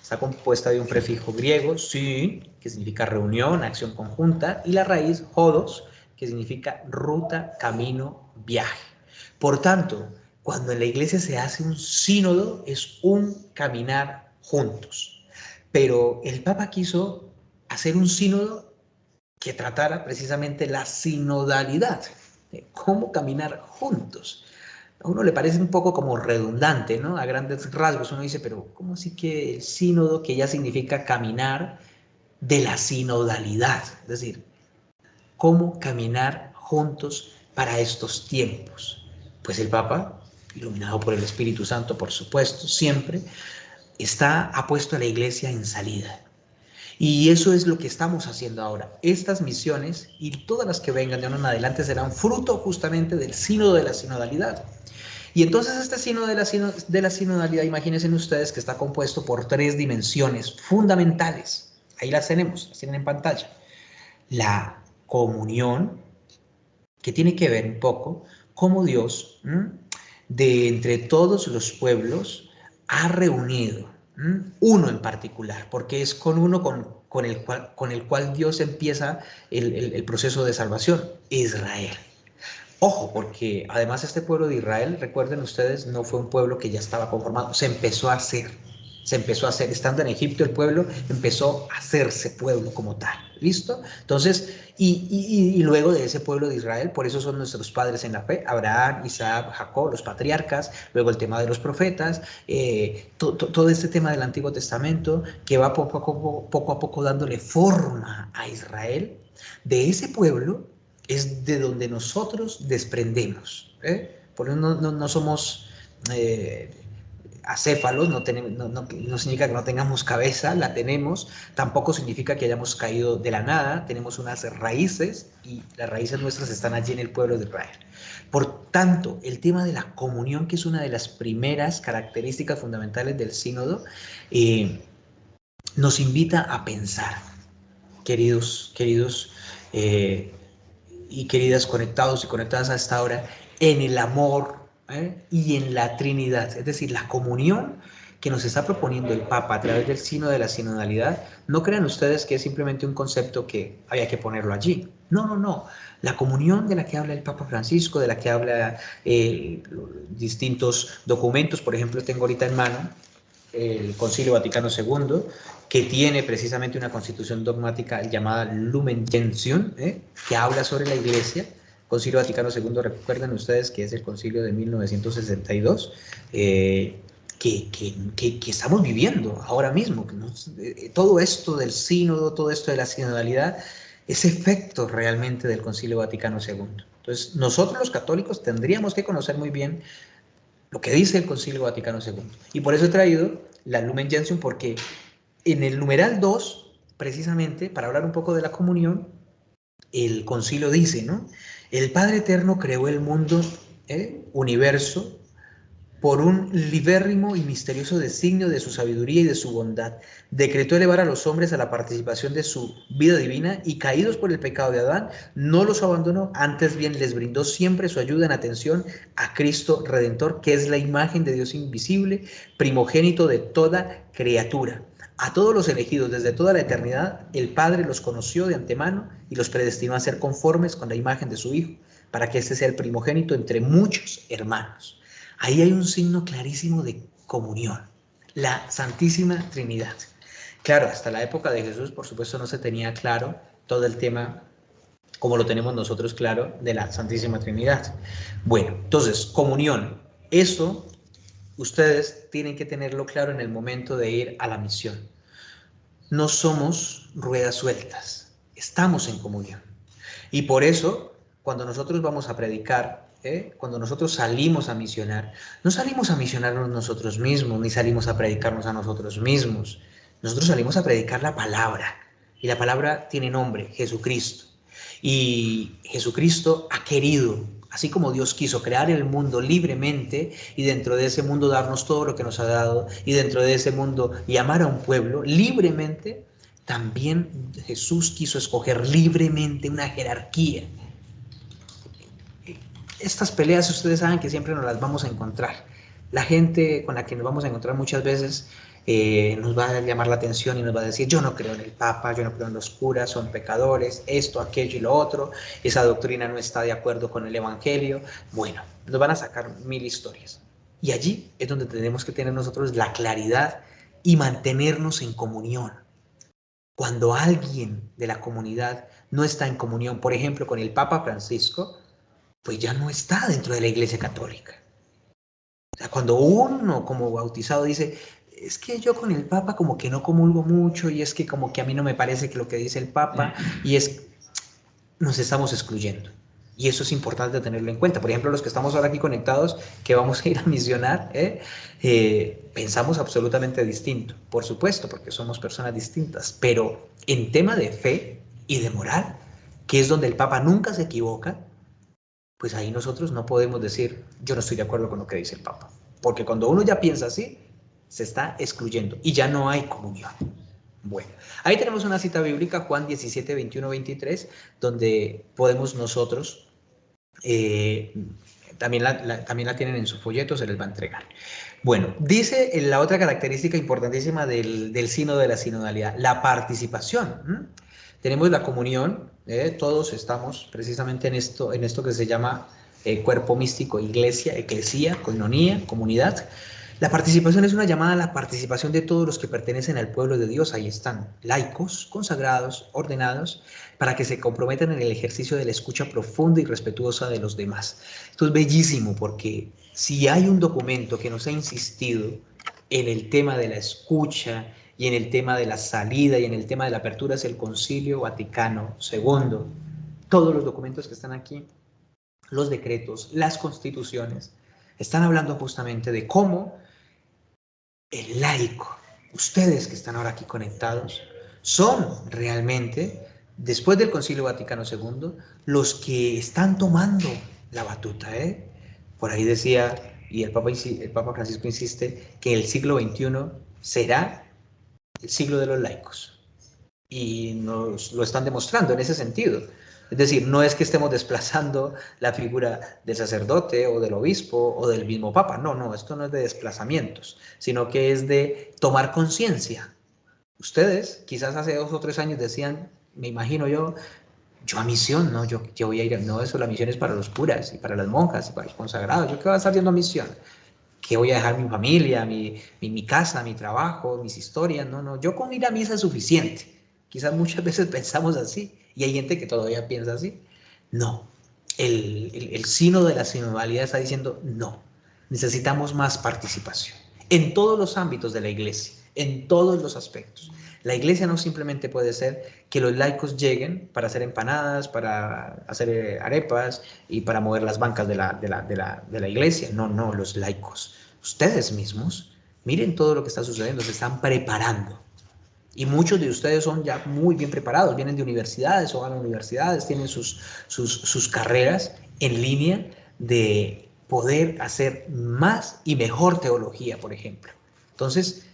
Está compuesta de un prefijo griego, sí, que significa reunión, acción conjunta, y la raíz, hodos, que significa ruta, camino, viaje. Por tanto, cuando en la iglesia se hace un sínodo, es un caminar juntos. Pero el Papa quiso hacer un sínodo que tratara precisamente la sinodalidad, de cómo caminar juntos. A uno le parece un poco como redundante, ¿no? A grandes rasgos uno dice, pero ¿cómo así que el sínodo, que ya significa caminar, de la sinodalidad? Es decir, ¿cómo caminar juntos para estos tiempos? Pues el Papa, iluminado por el Espíritu Santo, por supuesto, siempre, ha puesto a la iglesia en salida. Y eso es lo que estamos haciendo ahora. Estas misiones y todas las que vengan de ahora en adelante serán fruto justamente del sínodo de la sinodalidad. Y entonces este sínodo de la sinodalidad, imagínense ustedes que está compuesto por 3 dimensiones fundamentales. Ahí las tenemos, las tienen en pantalla. La comunión, que tiene que ver un poco cómo Dios, de entre todos los pueblos, ha reunido uno en particular, porque es con uno con el cual Dios empieza el proceso de salvación, Israel. Ojo, porque además este pueblo de Israel, recuerden ustedes, no fue un pueblo que ya estaba conformado, se empezó a hacer, estando en Egipto el pueblo empezó a hacerse pueblo como tal, ¿listo? Entonces, y luego de ese pueblo de Israel, por eso son nuestros padres en la fe, Abraham, Isaac, Jacob, los patriarcas, luego el tema de los profetas, todo este tema del Antiguo Testamento que va poco a poco dándole forma a Israel. De ese pueblo es de donde nosotros desprendemos, por eso no somos acéfalos, no significa que no tengamos cabeza, la tenemos, tampoco significa que hayamos caído de la nada, tenemos unas raíces y las raíces nuestras están allí en el pueblo de Israel. Por tanto, el tema de la comunión, que es una de las primeras características fundamentales del sínodo, nos invita a pensar, queridos y queridas conectados y conectadas a esta hora, en el amor y en la Trinidad, es decir, la comunión que nos está proponiendo el Papa a través del sínodo de la sinodalidad. No crean ustedes que es simplemente un concepto que había que ponerlo allí. No. La comunión de la que habla el Papa Francisco, de la que habla distintos documentos, por ejemplo, tengo ahorita en mano el Concilio Vaticano II, que tiene precisamente una constitución dogmática llamada Lumen Gentium, que habla sobre la Iglesia. Concilio Vaticano II, recuerden ustedes que es el concilio de 1962, que estamos viviendo ahora mismo. Todo esto del sínodo, todo esto de la sinodalidad, es efecto realmente del Concilio Vaticano II. Entonces, nosotros los católicos tendríamos que conocer muy bien lo que dice el Concilio Vaticano II. Y por eso he traído la Lumen Gentium, porque en el numeral 2, precisamente, para hablar un poco de la comunión, el concilio dice, ¿no? El Padre Eterno creó el mundo, universo, por un libérrimo y misterioso designio de su sabiduría y de su bondad. Decretó elevar a los hombres a la participación de su vida divina y, caídos por el pecado de Adán, no los abandonó, antes bien les brindó siempre su ayuda en atención a Cristo Redentor, que es la imagen de Dios invisible, primogénito de toda criatura. A todos los elegidos desde toda la eternidad, el Padre los conoció de antemano y los predestinó a ser conformes con la imagen de su Hijo, para que éste sea el primogénito entre muchos hermanos. Ahí hay un signo clarísimo de comunión, la Santísima Trinidad. Claro, hasta la época de Jesús, por supuesto, no se tenía claro todo el tema como lo tenemos nosotros claro de la Santísima Trinidad. Bueno, entonces, comunión. Eso ustedes tienen que tenerlo claro en el momento de ir a la misión. No somos ruedas sueltas, estamos en comunión. Y por eso, cuando nosotros vamos a predicar, cuando nosotros salimos a misionar, no salimos a misionarnos nosotros mismos, ni salimos a predicarnos a nosotros mismos. Nosotros salimos a predicar la palabra. Y la palabra tiene nombre, Jesucristo. Y Jesucristo ha querido, así como Dios quiso crear el mundo libremente y dentro de ese mundo darnos todo lo que nos ha dado y dentro de ese mundo llamar a un pueblo libremente, también Jesús quiso escoger libremente una jerarquía. Estas peleas ustedes saben que siempre nos las vamos a encontrar. La gente con la que nos vamos a encontrar muchas veces nos va a llamar la atención y nos va a decir: yo no creo en el Papa, yo no creo en los curas, son pecadores, esto, aquello y lo otro, esa doctrina no está de acuerdo con el Evangelio. Bueno, nos van a sacar 1000 historias. Y allí es donde tenemos que tener nosotros la claridad y mantenernos en comunión. Cuando alguien de la comunidad no está en comunión, por ejemplo, con el Papa Francisco, pues ya no está dentro de la Iglesia Católica. O sea, cuando uno como bautizado dice: es que yo con el Papa como que no comulgo mucho, y es que como que a mí no me parece que lo que dice el Papa, y es, nos estamos excluyendo. Y eso es importante tenerlo en cuenta. Por ejemplo, los que estamos ahora aquí conectados, que vamos a ir a misionar, pensamos absolutamente distinto, por supuesto, porque somos personas distintas. Pero en tema de fe y de moral, que es donde el Papa nunca se equivoca, pues ahí nosotros no podemos decir, yo no estoy de acuerdo con lo que dice el Papa. Porque cuando uno ya piensa así, se está excluyendo y ya no hay comunión. Bueno, ahí tenemos una cita bíblica, Juan 17, 21, 23, donde podemos nosotros, también la tienen en su folleto, se les va a entregar. Bueno, dice la otra característica importantísima del sínodo, de la sinodalidad, la participación. Tenemos la comunión, todos estamos precisamente en esto que se llama cuerpo místico, iglesia, eclesía, coinonía, comunidad. La participación es una llamada a la participación de todos los que pertenecen al pueblo de Dios. Ahí están laicos, consagrados, ordenados, para que se comprometan en el ejercicio de la escucha profunda y respetuosa de los demás. Esto es bellísimo porque si hay un documento que nos ha insistido en el tema de la escucha y en el tema de la salida y en el tema de la apertura, es el Concilio Vaticano II. Todos los documentos que están aquí, los decretos, las constituciones, están hablando justamente de cómo el laico, ustedes que están ahora aquí conectados, son realmente, después del Concilio Vaticano II, los que están tomando la batuta. Por ahí decía, y el Papa Francisco insiste, que el siglo XXI será el siglo de los laicos. Y nos lo están demostrando en ese sentido. Es decir, no es que estemos desplazando la figura del sacerdote o del obispo o del mismo papa. No, esto no es de desplazamientos, sino que es de tomar conciencia. Ustedes quizás hace 2 o 3 años decían, me imagino yo a misión, no, yo voy a ir, no, eso la misión es para los curas y para las monjas y para los consagrados. ¿Yo qué voy a estar yendo a misión? ¿Qué voy a dejar mi familia, mi casa, mi trabajo, mis historias? No, yo con ir a misa es suficiente. Quizás muchas veces pensamos así. Y hay gente que todavía piensa así. No, el sínodo de la sinodalidad está diciendo no, necesitamos más participación en todos los ámbitos de la iglesia, en todos los aspectos. La iglesia no simplemente puede ser que los laicos lleguen para hacer empanadas, para hacer arepas y para mover las bancas de la iglesia. No, los laicos, ustedes mismos, miren todo lo que está sucediendo, se están preparando. Y muchos de ustedes son ya muy bien preparados, vienen de universidades o van a universidades, tienen sus carreras en línea de poder hacer más y mejor teología, por ejemplo. Entonces,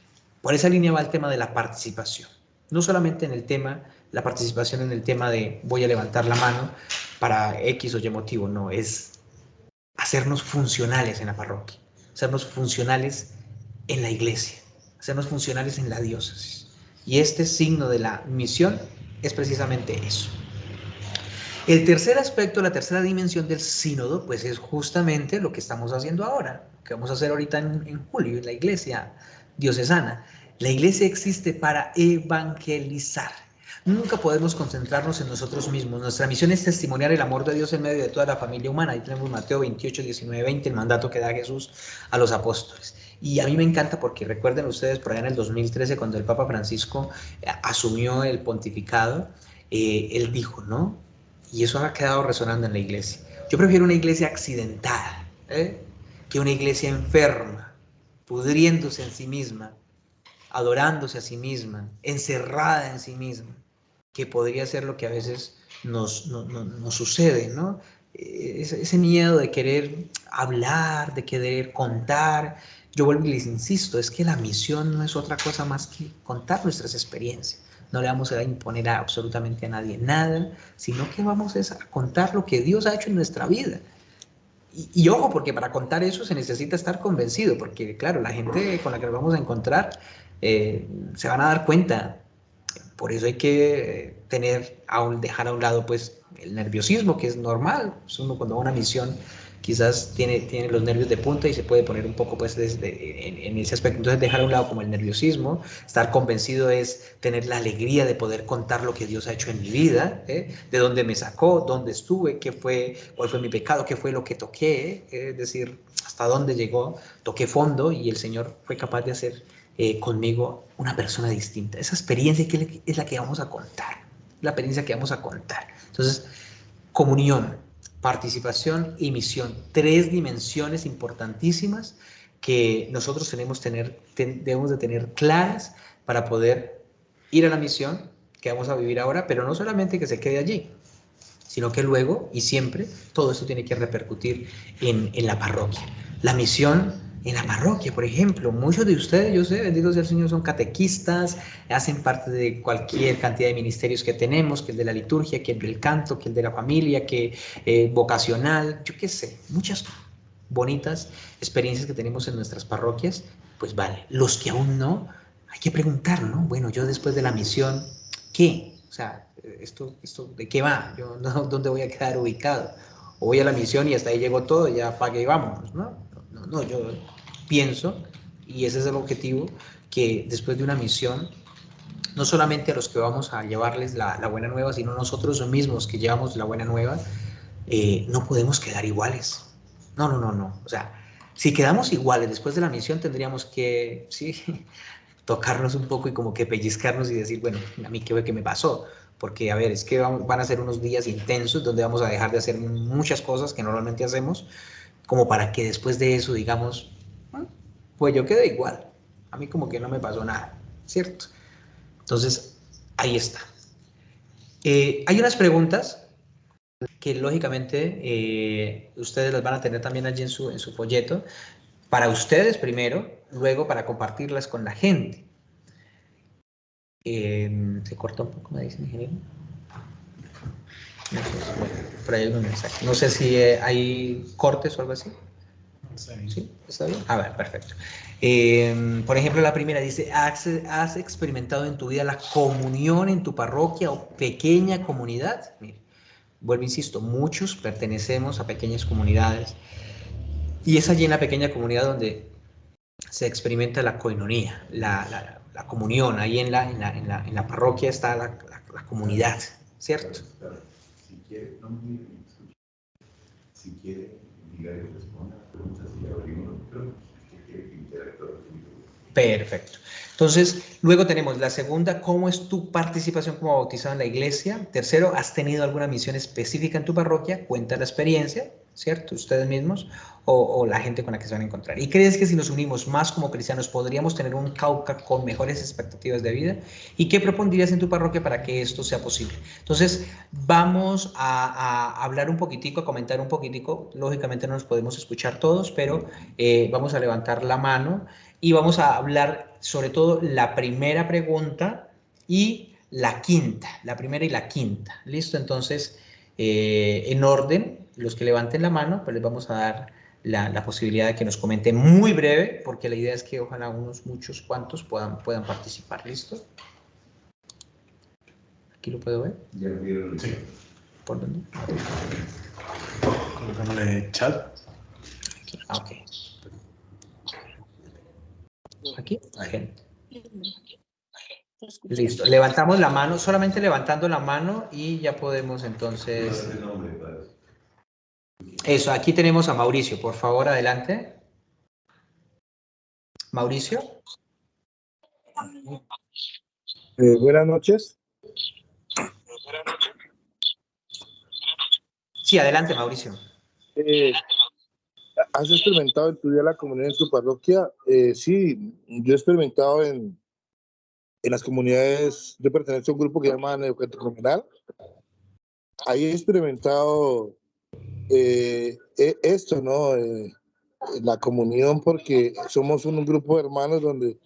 por esa línea va el tema de la participación. No solamente en el tema, la participación en el tema de voy a levantar la mano para X o Y motivo, no, es hacernos funcionales en la parroquia, hacernos funcionales en la iglesia, hacernos funcionales en la diócesis. Y este signo de la misión es precisamente eso. El tercer aspecto, la tercera dimensión del sínodo, pues es justamente lo que estamos haciendo ahora, que vamos a hacer ahorita en julio en la iglesia diocesana. La iglesia existe para evangelizar. Nunca podemos concentrarnos en nosotros mismos. Nuestra misión es testimoniar el amor de Dios en medio de toda la familia humana. Ahí tenemos Mateo 28, 19, 20, el mandato que da Jesús a los apóstoles. Y a mí me encanta porque recuerden ustedes por allá en el 2013 cuando el Papa Francisco asumió el pontificado, él dijo, ¿no? Y eso ha quedado resonando en la iglesia. Yo prefiero una iglesia accidentada, que una iglesia enferma, pudriéndose en sí misma, adorándose a sí misma, encerrada en sí misma, que podría ser lo que a veces nos sucede, ¿no? Ese miedo de querer hablar, de querer contar. Yo vuelvo y les insisto, es que la misión no es otra cosa más que contar nuestras experiencias. No le vamos a imponer a absolutamente a nadie nada, sino que vamos a contar lo que Dios ha hecho en nuestra vida. Y ojo, porque para contar eso se necesita estar convencido, porque claro, la gente con la que nos vamos a encontrar se van a dar cuenta. Por eso hay que dejar a un lado pues el nerviosismo, que es normal. Uno cuando va a una misión quizás tiene los nervios de punta y se puede poner un poco pues en ese aspecto. Entonces dejar a un lado como el nerviosismo, estar convencido es tener la alegría de poder contar lo que Dios ha hecho en mi vida, de dónde me sacó, dónde estuve, cuál fue mi pecado, qué fue lo que toqué, es decir, hasta dónde llegó, toqué fondo y el Señor fue capaz de hacer conmigo una persona distinta. Esa experiencia que es la que vamos a contar, la experiencia que vamos a contar. Entonces, comunión, participación y misión. 3 dimensiones importantísimas que nosotros debemos de tener claras para poder ir a la misión que vamos a vivir ahora, pero no solamente que se quede allí, sino que luego y siempre todo esto tiene que repercutir en la parroquia. La misión en la parroquia, por ejemplo, muchos de ustedes, yo sé, bendito sea el Señor, son catequistas, hacen parte de cualquier cantidad de ministerios que tenemos, que el de la liturgia, que el del canto, que el de la familia, que vocacional, yo qué sé, muchas bonitas experiencias que tenemos en nuestras parroquias. Pues vale, los que aún no, hay que preguntar, ¿no? Bueno, yo después de la misión, ¿qué? O sea, ¿esto de qué va? Yo, ¿dónde voy a quedar ubicado? O voy a la misión y hasta ahí llegó todo, ya pagué y vámonos, ¿no? No, yo pienso, y ese es el objetivo, que después de una misión, no solamente a los que vamos a llevarles la buena nueva, sino nosotros mismos que llevamos la buena nueva, no podemos quedar iguales. No. O sea, si quedamos iguales después de la misión, tendríamos que, sí, tocarnos un poco y como que pellizcarnos y decir, bueno, a mí qué me pasó. Porque, a ver, es que van a ser unos días intensos donde vamos a dejar de hacer muchas cosas que normalmente hacemos, como para que después de eso digamos, pues yo quedé igual, a mí como que no me pasó nada, ¿cierto? Entonces, ahí está. Hay unas preguntas que lógicamente ustedes las van a tener también allí en su folleto, para ustedes primero, luego para compartirlas con la gente. ¿Se cortó un poco, me dice el ingeniero? No sé, bueno, por ahí hay un mensaje. No sé si hay cortes o algo así. ¿Sí? ¿Está bien? A ver, perfecto. Por ejemplo, la primera dice, ¿has experimentado en tu vida la comunión en tu parroquia o pequeña comunidad? Mire, vuelvo, insisto, muchos pertenecemos a pequeñas comunidades y es allí en la pequeña comunidad donde se experimenta la koinonía, la comunión. Ahí en la parroquia está la comunidad, ¿cierto? Si quiere, no me escuche. Si quiere, diga y responda preguntas y abrimos los micrófonos. Si quiere que interactúe conmigo. Perfecto. Entonces, luego tenemos la segunda, ¿cómo es tu participación como bautizado en la iglesia? Tercero, ¿has tenido alguna misión específica en tu parroquia? Cuenta la experiencia, ¿cierto? Ustedes mismos o la gente con la que se van a encontrar. ¿Y crees que si nos unimos más como cristianos podríamos tener un Cauca con mejores expectativas de vida? ¿Y qué propondrías en tu parroquia para que esto sea posible? Entonces, vamos a hablar un poquitico, a comentar un poquitico. Lógicamente no nos podemos escuchar todos, pero vamos a levantar la mano y vamos a hablar sobre todo la primera pregunta y la quinta, la primera y la quinta. ¿Listo? Entonces, en orden, los que levanten la mano, pues les vamos a dar la posibilidad de que nos comenten muy breve, porque la idea es que ojalá muchos cuantos puedan participar. ¿Listo? ¿Aquí lo puedo ver? Ya lo vieron. Sí. ¿Por dónde? Colocámosle chat. Ok. ¿Aquí? Gente. Listo. Levantamos la mano, solamente levantando la mano y ya podemos entonces... Eso, aquí tenemos a Mauricio. Por favor, adelante. Mauricio. Buenas noches. Sí, adelante, Mauricio. ¿Has experimentado en tu vida la comunión en tu parroquia? Sí, yo he experimentado en las comunidades. Yo pertenezco a un grupo que se llama Neocatecumenal. Ahí he experimentado esto, ¿no? La comunión, porque somos un grupo de hermanos donde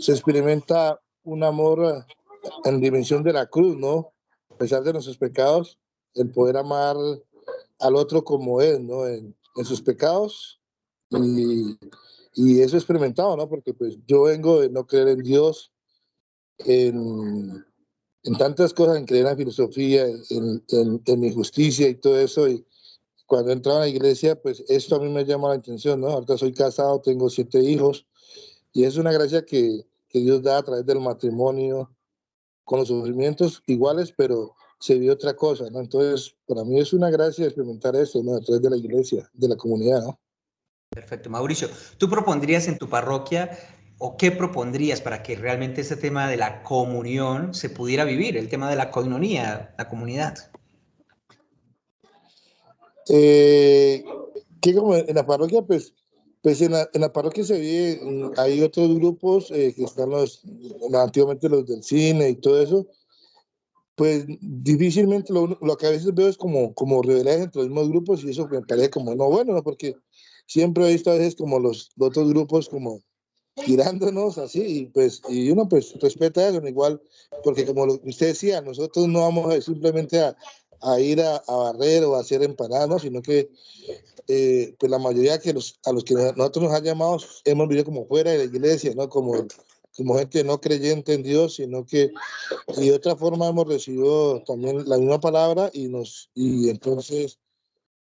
se experimenta un amor en dimensión de la cruz, ¿no? A pesar de nuestros pecados, el poder amar al otro como es, ¿no? En sus pecados, y eso he experimentado, ¿no? Porque pues yo vengo de no creer en Dios, en tantas cosas, en creer en la filosofía, en mi justicia y todo eso, y cuando entraba a la iglesia, pues esto a mí me llama la atención, ¿no? Ahorita soy casado, tengo 7 hijos, y es una gracia que Dios da a través del matrimonio, con los sufrimientos iguales, pero se vio otra cosa, ¿no? Entonces, para mí es una gracia experimentar esto, ¿no? A través de la iglesia, de la comunidad, ¿no? Perfecto. Mauricio, ¿tú propondrías en tu parroquia o qué propondrías para que realmente ese tema de la comunión se pudiera vivir, el tema de la koinonía, la comunidad? Que como en la parroquia, pues en la parroquia se vive, hay otros grupos que están antiguamente los del cine y todo eso, pues difícilmente lo que a veces veo es como rivalidades entre los mismos grupos y eso me parece como no bueno, ¿no? Porque siempre he visto a veces como los otros grupos como tirándonos así y uno pues respeta eso, igual, porque como usted decía, nosotros no vamos simplemente a ir a barrer o a hacer empanadas, ¿no? Sino que pues la mayoría a los que nosotros nos han llamado hemos vivido como fuera de la iglesia, ¿no? Como gente no creyente en Dios, sino que y de otra forma hemos recibido también la misma palabra y entonces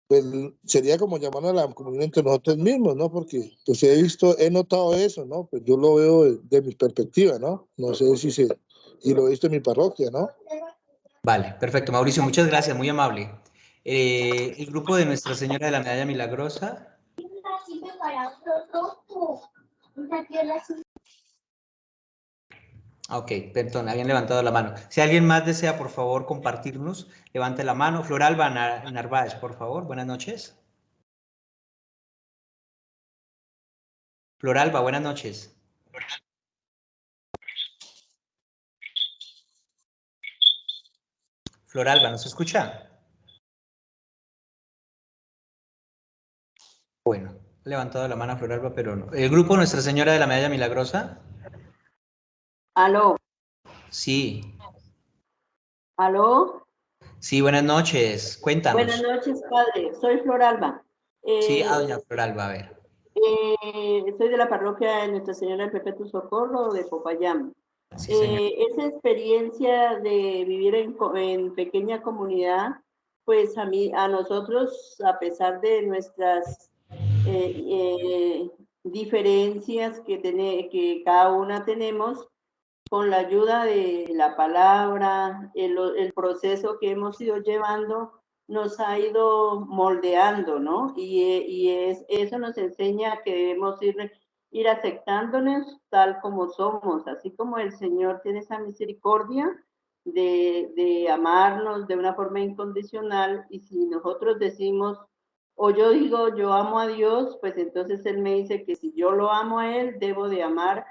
pues sería como llamar a la comunión entre nosotros mismos, ¿no? Porque pues he notado eso, ¿no? Pues yo lo veo de mi perspectiva, ¿no? No sé y lo he visto en mi parroquia, ¿no? Vale, perfecto. Mauricio, muchas gracias, muy amable. El grupo de Nuestra Señora de la Medalla Milagrosa. Ok, perdón, habían levantado la mano. Si alguien más desea, por favor, compartirnos, levante la mano. Floralba Narváez, por favor, buenas noches. Floralba, buenas noches. Floralba, ¿nos escucha? Bueno, he levantado la mano Floralba, pero no. ¿El grupo Nuestra Señora de la Medalla Milagrosa? Aló. Sí. Aló. Sí, buenas noches. Cuéntanos. Buenas noches, padre. Soy Floralba. Sí, doña Floralba, a ver. Soy de la parroquia de Nuestra Señora del Perpetuo Socorro de Popayán. Sí, señor. Esa experiencia de vivir en pequeña comunidad, pues a nosotros, a pesar de nuestras diferencias que cada una tenemos, con la ayuda de la palabra, el proceso que hemos ido llevando, nos ha ido moldeando, ¿no? Eso nos enseña que debemos ir aceptándonos tal como somos, así como el Señor tiene esa misericordia de amarnos de una forma incondicional, y si nosotros decimos, o yo digo, yo amo a Dios, pues entonces Él me dice que si yo lo amo a Él, debo de amar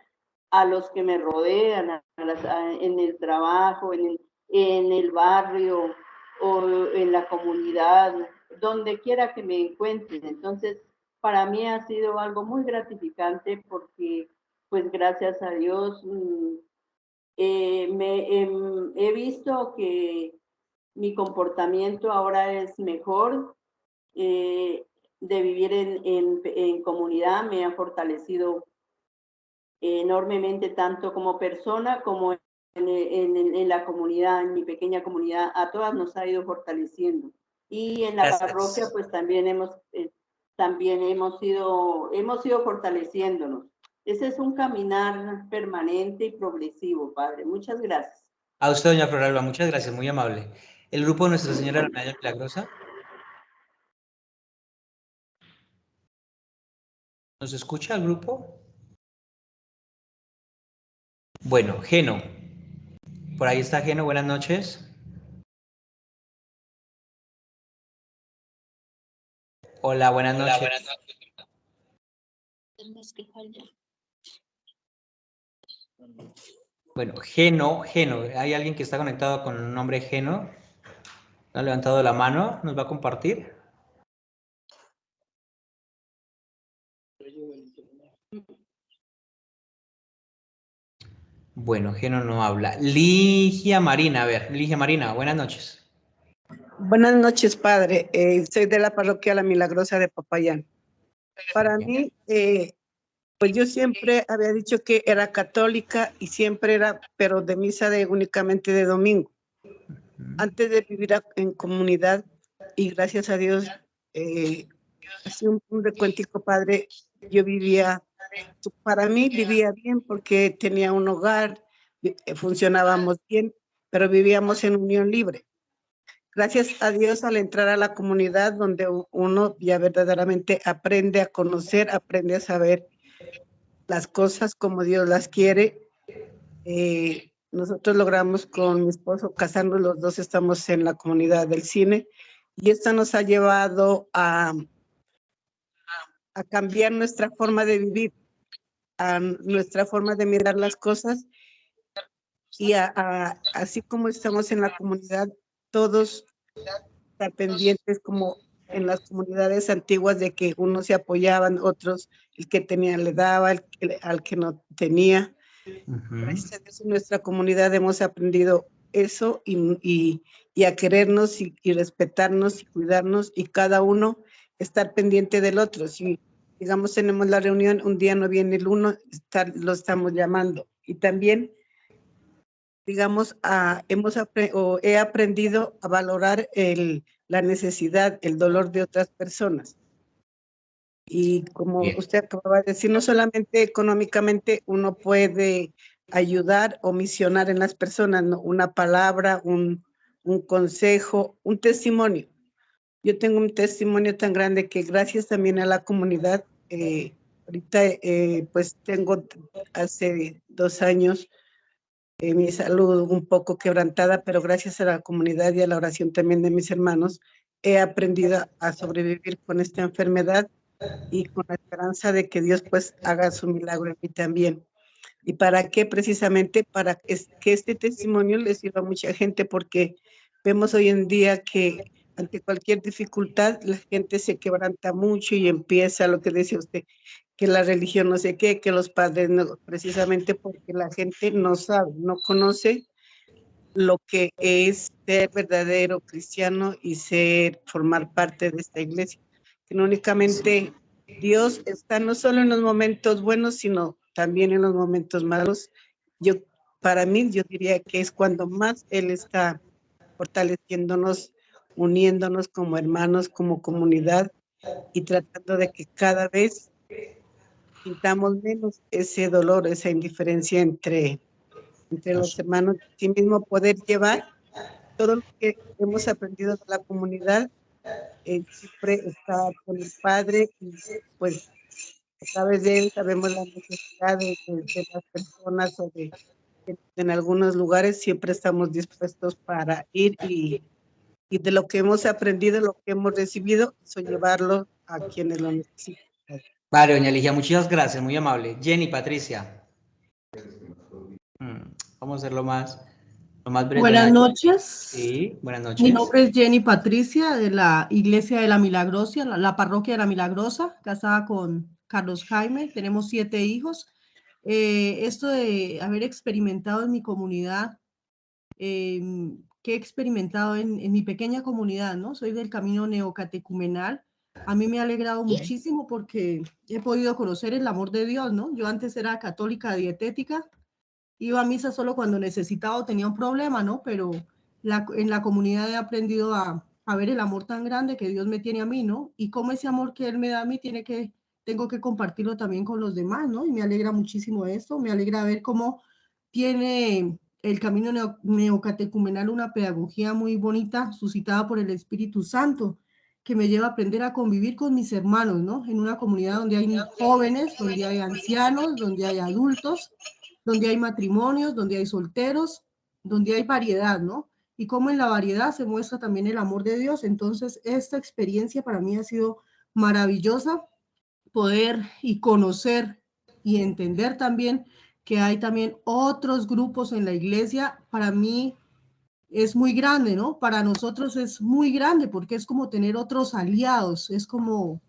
a los que me rodean, en el trabajo, en el barrio o en la comunidad, donde quiera que me encuentren. Entonces, para mí ha sido algo muy gratificante porque, pues gracias a Dios, he visto que mi comportamiento ahora es mejor, de vivir en comunidad me ha fortalecido enormemente, tanto como persona como en la comunidad, en mi pequeña comunidad, a todas nos ha ido fortaleciendo. Y en la parroquia, pues también hemos ido fortaleciéndonos. Ese es un caminar permanente y progresivo, Padre. Muchas gracias. A usted, doña Floralba, muchas gracias, muy amable. ¿El grupo de Nuestra Señora de la Medalla Milagrosa? ¿Nos escucha el grupo? Bueno, Geno. Por ahí está Geno, buenas noches. Hola, buenas noches. Hola, buenas noches. Bueno, Geno, ¿hay alguien que está conectado con el nombre Geno? ¿Ha levantado la mano? ¿Nos va a compartir? Bueno, Geno no habla. Ligia Marina, a ver, Ligia Marina, buenas noches. Buenas noches, padre. Soy de la parroquia La Milagrosa de Popayán. Para mí, pues yo siempre había dicho que era católica y siempre era, pero de misa únicamente de domingo. Antes de vivir en comunidad, y gracias a Dios, así un recuentico, padre, yo vivía, para mí vivía bien porque tenía un hogar, funcionábamos bien, pero vivíamos en unión libre. Gracias a Dios, al entrar a la comunidad donde uno ya verdaderamente aprende a conocer, aprende a saber las cosas como Dios las quiere. Nosotros logramos con mi esposo casarnos, los dos estamos en la comunidad del cine Y esto nos ha llevado a cambiar nuestra forma de vivir, a nuestra forma de mirar las cosas y así como estamos en la comunidad, todos estar pendientes como en las comunidades antiguas de que unos se apoyaban, otros el que tenía le daba, al que no tenía. Gracias a Dios en nuestra comunidad hemos aprendido eso y a querernos y respetarnos y cuidarnos y cada uno estar pendiente del otro. Si digamos tenemos la reunión, un día no viene el uno, lo estamos llamando. Y también digamos, he aprendido a valorar la necesidad, el dolor de otras personas. Y como usted acaba de decir, no solamente económicamente uno puede ayudar o misionar en las personas, ¿no? Una palabra, un consejo, un testimonio. Yo tengo un testimonio tan grande que gracias también a la comunidad, ahorita pues tengo hace 2 años mi salud un poco quebrantada, pero gracias a la comunidad y a la oración también de mis hermanos, he aprendido a sobrevivir con esta enfermedad y con la esperanza de que Dios pues haga su milagro en mí también. ¿Y para qué? Precisamente para que este testimonio le sirva a mucha gente, porque vemos hoy en día que ante cualquier dificultad la gente se quebranta mucho y empieza lo que decía usted, que la religión no sé qué, que los padres no, precisamente porque la gente no sabe, no conoce lo que es ser verdadero cristiano y formar parte de esta iglesia. Que no únicamente Dios está no solo en los momentos buenos, sino también en los momentos malos. Para mí, yo diría que es cuando más Él está fortaleciéndonos, uniéndonos como hermanos, como comunidad y tratando de que cada vez sintamos menos ese dolor, esa indiferencia entre los hermanos, sí mismo poder llevar todo lo que hemos aprendido de la comunidad, siempre está con el Padre y pues a través de él sabemos la necesidad de las personas o en algunos lugares siempre estamos dispuestos para ir y de lo que hemos aprendido, lo que hemos recibido, eso llevarlo a quienes lo necesitan. Vale, doña Ligia, muchas gracias, muy amable. Jenny, Patricia. Vamos a hacerlo más breve. Buenas noches. Sí, buenas noches. Mi nombre es Jenny Patricia, de la Iglesia de la Milagrosa, la Parroquia de la Milagrosa, casada con Carlos Jaime. Tenemos 7 hijos. Esto de haber experimentado en mi comunidad, que he experimentado en mi pequeña comunidad, ¿no? Soy del camino neocatecumenal. A mí me ha alegrado muchísimo porque he podido conocer el amor de Dios, ¿no? Yo antes era católica dietética, iba a misa solo cuando necesitaba o tenía un problema, ¿no? Pero en la comunidad he aprendido a ver el amor tan grande que Dios me tiene a mí, ¿no? Y cómo ese amor que Él me da a mí tengo que compartirlo también con los demás, ¿no? Y me alegra muchísimo esto, me alegra ver cómo tiene el camino neocatecumenal una pedagogía muy bonita, suscitada por el Espíritu Santo, que me lleva a aprender a convivir con mis hermanos, ¿no? En una comunidad donde hay jóvenes, donde hay ancianos, donde hay adultos, donde hay matrimonios, donde hay solteros, donde hay variedad, ¿no? Y cómo en la variedad se muestra también el amor de Dios. Entonces, esta experiencia para mí ha sido maravillosa, poder y conocer y entender también que hay también otros grupos en la iglesia. Para mí es muy grande, ¿no? Para nosotros es muy grande porque es como tener otros aliados, es como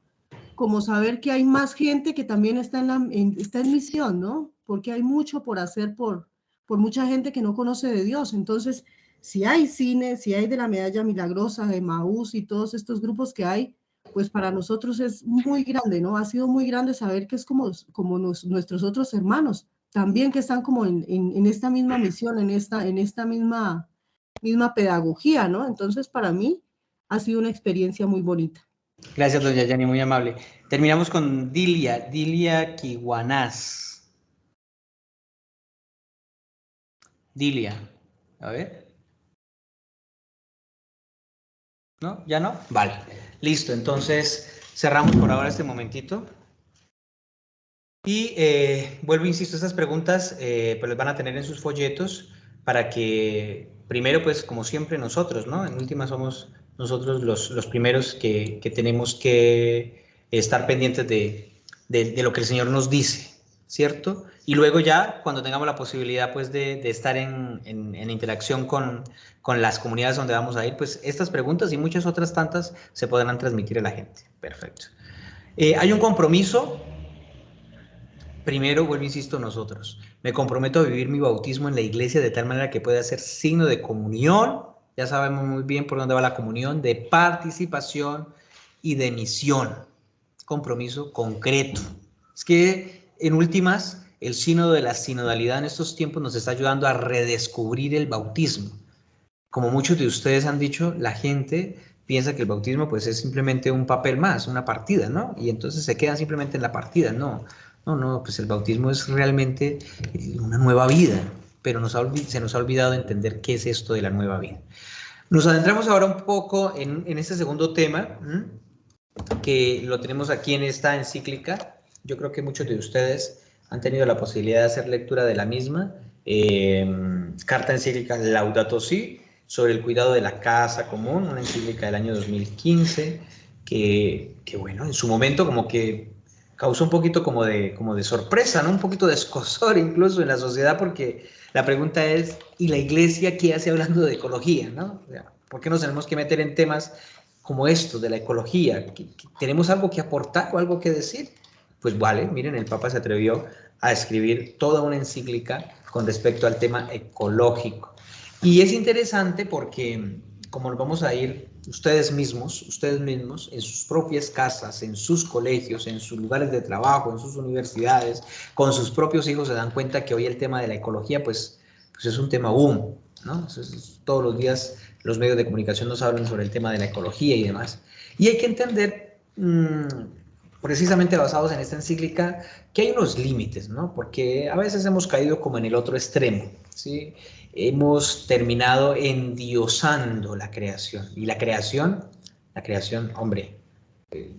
saber que hay más gente que también está en misión, ¿no? Porque hay mucho por hacer por mucha gente que no conoce de Dios. Entonces, si hay cine, si hay de la Medalla Milagrosa, de Maús y todos estos grupos que hay, pues para nosotros es muy grande, ¿no? Ha sido muy grande saber que es como nuestros otros hermanos, también que están como en esta misma misión, en esta misma pedagogía, ¿no? Entonces, para mí ha sido una experiencia muy bonita. Gracias, doña Jenny, muy amable. Terminamos con Dilia Kiwanás. Dilia, a ver. ¿No? ¿Ya no? Vale, listo. Entonces, cerramos por ahora este momentito. Y vuelvo, insisto, estas preguntas pues las van a tener en sus folletos para que, primero, pues, como siempre nosotros, ¿no? En última somos nosotros los primeros que tenemos que estar pendientes de lo que el Señor nos dice, ¿cierto? Y luego ya, cuando tengamos la posibilidad pues de estar en interacción con las comunidades donde vamos a ir, pues estas preguntas y muchas otras tantas se podrán transmitir a la gente. Perfecto. Hay un compromiso. Primero, vuelvo, insisto, nosotros. Me comprometo a vivir mi bautismo en la iglesia de tal manera que pueda ser signo de comunión. Ya sabemos muy bien por dónde va la comunión, de participación y de misión. Compromiso concreto. Es que, en últimas, el sínodo de la sinodalidad en estos tiempos nos está ayudando a redescubrir el bautismo. Como muchos de ustedes han dicho, la gente piensa que el bautismo pues es simplemente un papel más, una partida, ¿no? Y entonces se quedan simplemente en la partida. No, pues el bautismo es realmente una nueva vida, pero se nos ha olvidado entender qué es esto de la nueva vida. Nos adentramos ahora un poco en este segundo tema, que lo tenemos aquí en esta encíclica. Yo creo que muchos de ustedes han tenido la posibilidad de hacer lectura de la misma, carta encíclica Laudato Si, sobre el cuidado de la casa común, una encíclica del año 2015, que bueno, en su momento como que causó un poquito como de sorpresa, ¿no? Un poquito de escozor incluso en la sociedad, porque la pregunta es, ¿y la iglesia qué hace hablando de ecología, no? O sea, ¿por qué nos tenemos que meter en temas como esto de la ecología? ¿Tenemos algo que aportar o algo que decir? Pues vale, miren, el Papa se atrevió a escribir toda una encíclica con respecto al tema ecológico. Y es interesante porque, como nos vamos a ir ustedes mismos, en sus propias casas, en sus colegios, en sus lugares de trabajo, en sus universidades, con sus propios hijos, se dan cuenta que hoy el tema de la ecología, pues es un tema boom, ¿no? Todos los días los medios de comunicación nos hablan sobre el tema de la ecología y demás. Y hay que entender, precisamente basados en esta encíclica, que hay unos límites, ¿no? Porque a veces hemos caído como en el otro extremo, ¿sí? Hemos terminado endiosando la creación. Y la creación, hombre,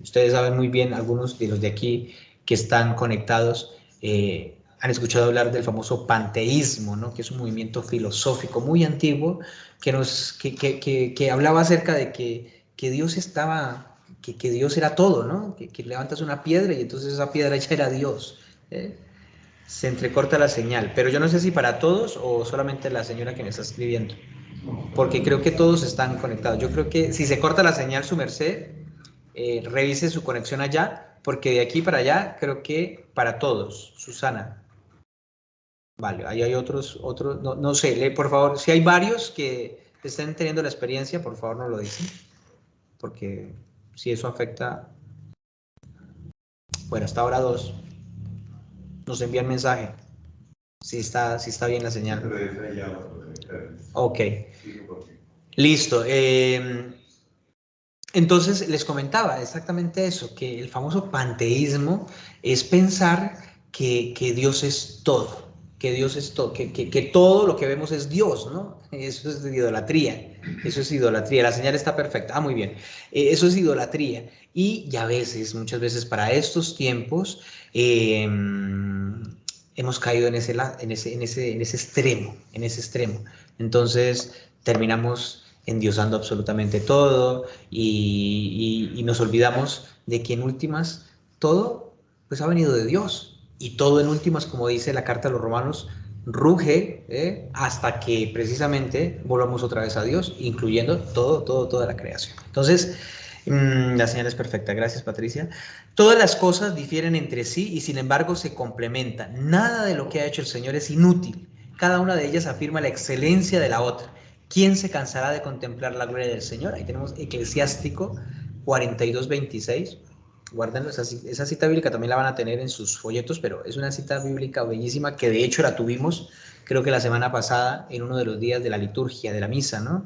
ustedes saben muy bien, algunos de los de aquí que están conectados, han escuchado hablar del famoso panteísmo, ¿no? Que es un movimiento filosófico muy antiguo que hablaba acerca de que Dios estaba, que Dios era todo, ¿no? Que levantas una piedra y entonces esa piedra ya era Dios, ¿eh? Se entrecorta la señal, pero yo no sé si para todos o solamente la señora que me está escribiendo, porque creo que todos están conectados. Yo creo que si se corta la señal, su merced, revise su conexión allá, porque de aquí para allá creo que para todos. Susana. Vale, ahí hay otros, no sé, lee, por favor, si hay varios que estén teniendo la experiencia, por favor nos lo dicen, porque si eso afecta, bueno, hasta ahora 2. Nos envían mensaje si está bien la señal. Ok, listo. Entonces les comentaba exactamente eso, que el famoso panteísmo es pensar que Dios es todo, que todo lo que vemos es Dios, ¿no? Eso es idolatría, la señal está perfecta, muy bien, eso es idolatría. Y a veces, muchas veces para estos tiempos, hemos caído en ese extremo, entonces terminamos endiosando absolutamente todo y nos olvidamos de que en últimas todo pues ha venido de Dios, y todo en últimas, como dice la carta a los romanos, ruge hasta que precisamente volvamos otra vez a Dios, incluyendo toda la creación. Entonces, la señal es perfecta, gracias Patricia. Todas las cosas difieren entre sí y sin embargo se complementan. Nada de lo que ha hecho el Señor es inútil. Cada una de ellas afirma la excelencia de la otra. ¿Quién se cansará de contemplar la gloria del Señor? Ahí tenemos Eclesiástico 42:26. Guárdenlo, esa cita bíblica también la van a tener en sus folletos, pero es una cita bíblica bellísima que de hecho la tuvimos, creo que la semana pasada, en uno de los días de la liturgia, de la misa, ¿no?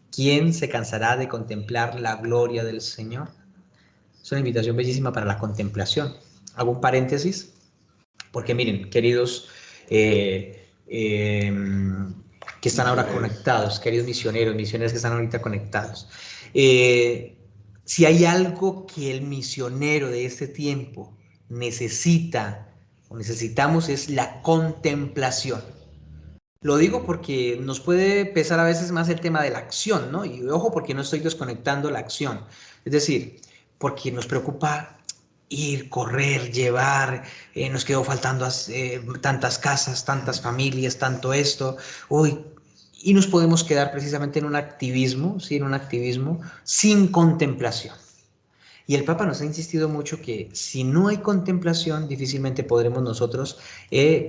¿Quién se cansará de contemplar la gloria del Señor? Es una invitación bellísima para la contemplación. Hago un paréntesis, porque miren, queridos que están ahora conectados, queridos misioneros que están ahorita conectados, si hay algo que el misionero de este tiempo necesita o necesitamos es la contemplación. Lo digo porque nos puede pesar a veces más el tema de la acción, ¿no? Y ojo, porque no estoy desconectando la acción. Es decir, porque nos preocupa ir, correr, llevar, nos quedó faltando tantas casas, tantas familias, tanto esto, uy, y nos podemos quedar precisamente en un activismo, ¿sí? En un activismo sin contemplación. Y el Papa nos ha insistido mucho que si no hay contemplación, difícilmente podremos nosotros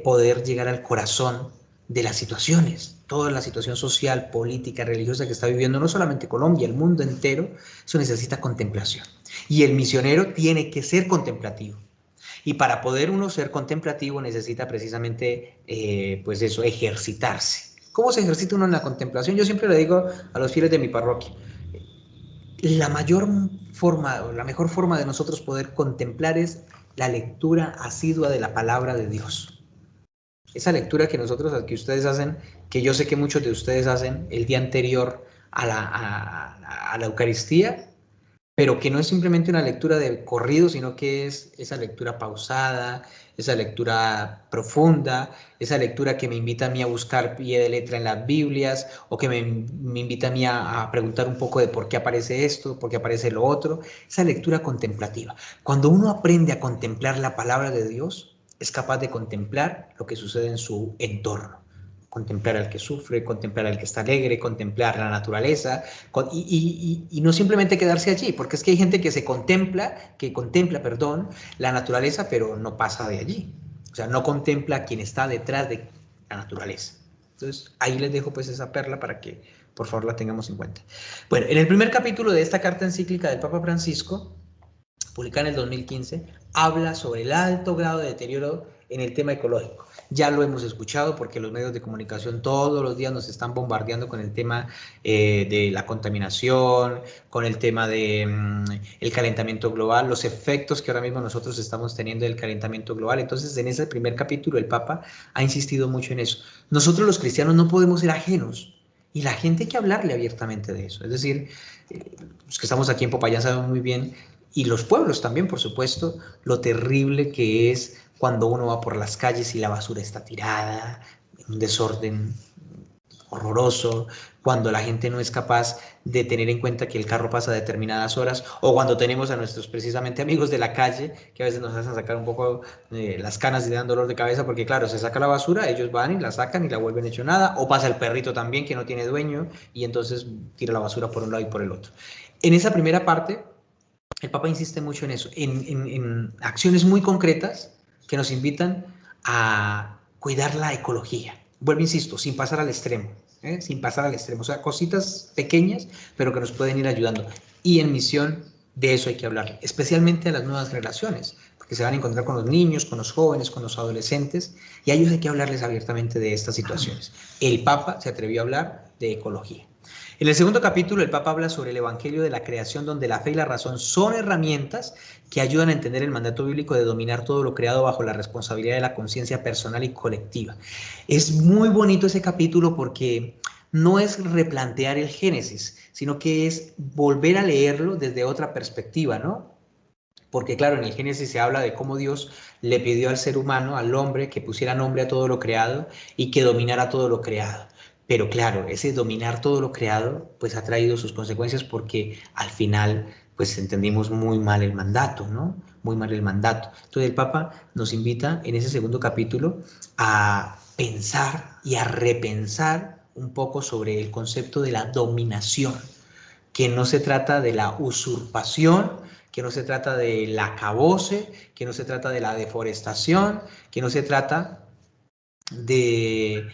poder llegar al corazón de las situaciones. Toda la situación social, política, religiosa que está viviendo no solamente Colombia, el mundo entero, eso necesita contemplación. Y el misionero tiene que ser contemplativo. Y para poder uno ser contemplativo necesita precisamente, pues eso, ejercitarse. ¿Cómo se ejercita uno en la contemplación? Yo siempre le digo a los fieles de mi parroquia, la mejor forma de nosotros poder contemplar es la lectura asidua de la palabra de Dios. Esa lectura que ustedes hacen, que yo sé que muchos de ustedes hacen el día anterior a la Eucaristía, pero que no es simplemente una lectura de corrido, sino que es esa lectura pausada, esa lectura profunda, esa lectura que me invita a mí a buscar pie de letra en las Biblias, o que me invita a mí a preguntar un poco de por qué aparece esto, por qué aparece lo otro, esa lectura contemplativa. Cuando uno aprende a contemplar la palabra de Dios, es capaz de contemplar lo que sucede en su entorno. Contemplar al que sufre, contemplar al que está alegre, contemplar la naturaleza, y no simplemente quedarse allí, porque es que hay gente que contempla la naturaleza, pero no pasa de allí. O sea, no contempla a quien está detrás de la naturaleza. Entonces, ahí les dejo pues esa perla para que, por favor, la tengamos en cuenta. Bueno, en el primer capítulo de esta carta encíclica del Papa Francisco, publicada en el 2015, habla sobre el alto grado de deterioro en el tema ecológico. Ya lo hemos escuchado porque los medios de comunicación todos los días nos están bombardeando con el tema de la contaminación, con el tema de el calentamiento global, los efectos que ahora mismo nosotros estamos teniendo del calentamiento global. Entonces, en ese primer capítulo, el Papa ha insistido mucho en eso. Nosotros los cristianos no podemos ser ajenos, y la gente hay que hablarle abiertamente de eso. Es decir, los que estamos aquí en Popayán sabemos muy bien, y los pueblos también, por supuesto, lo terrible que es cuando uno va por las calles y la basura está tirada, un desorden horroroso, cuando la gente no es capaz de tener en cuenta que el carro pasa a determinadas horas, o cuando tenemos a nuestros precisamente amigos de la calle, que a veces nos hacen sacar un poco las canas y dan dolor de cabeza, porque claro, se saca la basura, ellos van y la sacan y la vuelven hecho nada, o pasa el perrito también que no tiene dueño, y entonces tira la basura por un lado y por el otro. En esa primera parte, el Papa insiste mucho en eso, en acciones muy concretas que nos invitan a cuidar la ecología. Vuelvo, insisto, sin pasar al extremo, sin pasar al extremo. O sea, cositas pequeñas, pero que nos pueden ir ayudando. Y en misión de eso hay que hablar, especialmente a las nuevas generaciones, porque se van a encontrar con los niños, con los jóvenes, con los adolescentes, y a ellos hay que hablarles abiertamente de estas situaciones. El Papa se atrevió a hablar de ecología. En el segundo capítulo, el Papa habla sobre el Evangelio de la creación, donde la fe y la razón son herramientas que ayudan a entender el mandato bíblico de dominar todo lo creado bajo la responsabilidad de la conciencia personal y colectiva. Es muy bonito ese capítulo porque no es replantear el Génesis, sino que es volver a leerlo desde otra perspectiva, ¿no? Porque claro, en el Génesis se habla de cómo Dios le pidió al ser humano, al hombre, que pusiera nombre a todo lo creado y que dominara todo lo creado. Pero claro, ese dominar todo lo creado, pues ha traído sus consecuencias porque al final, pues entendimos muy mal el mandato, ¿no? Muy mal el mandato. Entonces el Papa nos invita en ese segundo capítulo a pensar y a repensar un poco sobre el concepto de la dominación, que no se trata de la usurpación, que no se trata del acabose, que no se trata de la deforestación, que no se trata de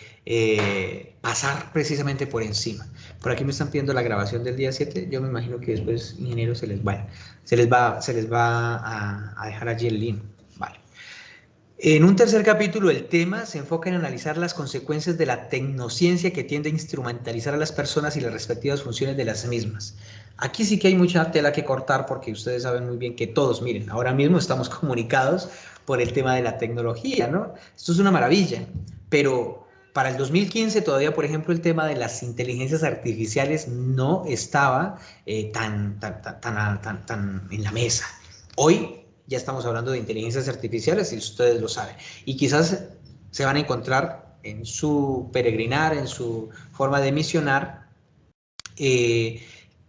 pasar precisamente por encima. Por aquí me están pidiendo la grabación del día 7, yo me imagino que después, ingeniero, se les va a dejar allí el link. Vale. En un tercer capítulo, el tema se enfoca en analizar las consecuencias de la tecnociencia que tiende a instrumentalizar a las personas y las respectivas funciones de las mismas. Aquí sí que hay mucha tela que cortar porque ustedes saben muy bien que todos, miren, ahora mismo estamos comunicados por el tema de la tecnología, ¿no? Esto es una maravilla, pero para el 2015 todavía, por ejemplo, el tema de las inteligencias artificiales no estaba tan en la mesa. Hoy ya estamos hablando de inteligencias artificiales y ustedes lo saben. Y quizás se van a encontrar en su peregrinar, en su forma de misionar, que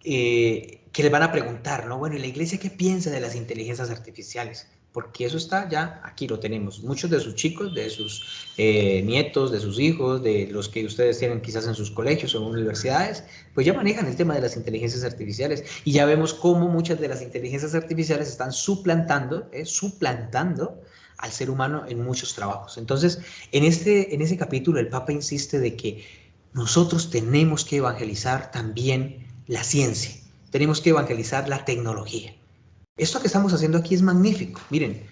les van a preguntar, ¿no? Bueno, ¿y la iglesia qué piensa de las inteligencias artificiales? Porque eso está ya, aquí lo tenemos. Muchos de sus chicos, de sus nietos, de sus hijos, de los que ustedes tienen quizás en sus colegios o en universidades, pues ya manejan el tema de las inteligencias artificiales. Y ya vemos cómo muchas de las inteligencias artificiales están suplantando al ser humano en muchos trabajos. Entonces, en ese capítulo el Papa insiste de que nosotros tenemos que evangelizar también la ciencia, tenemos que evangelizar la tecnología. Esto que estamos haciendo aquí es magnífico. Miren,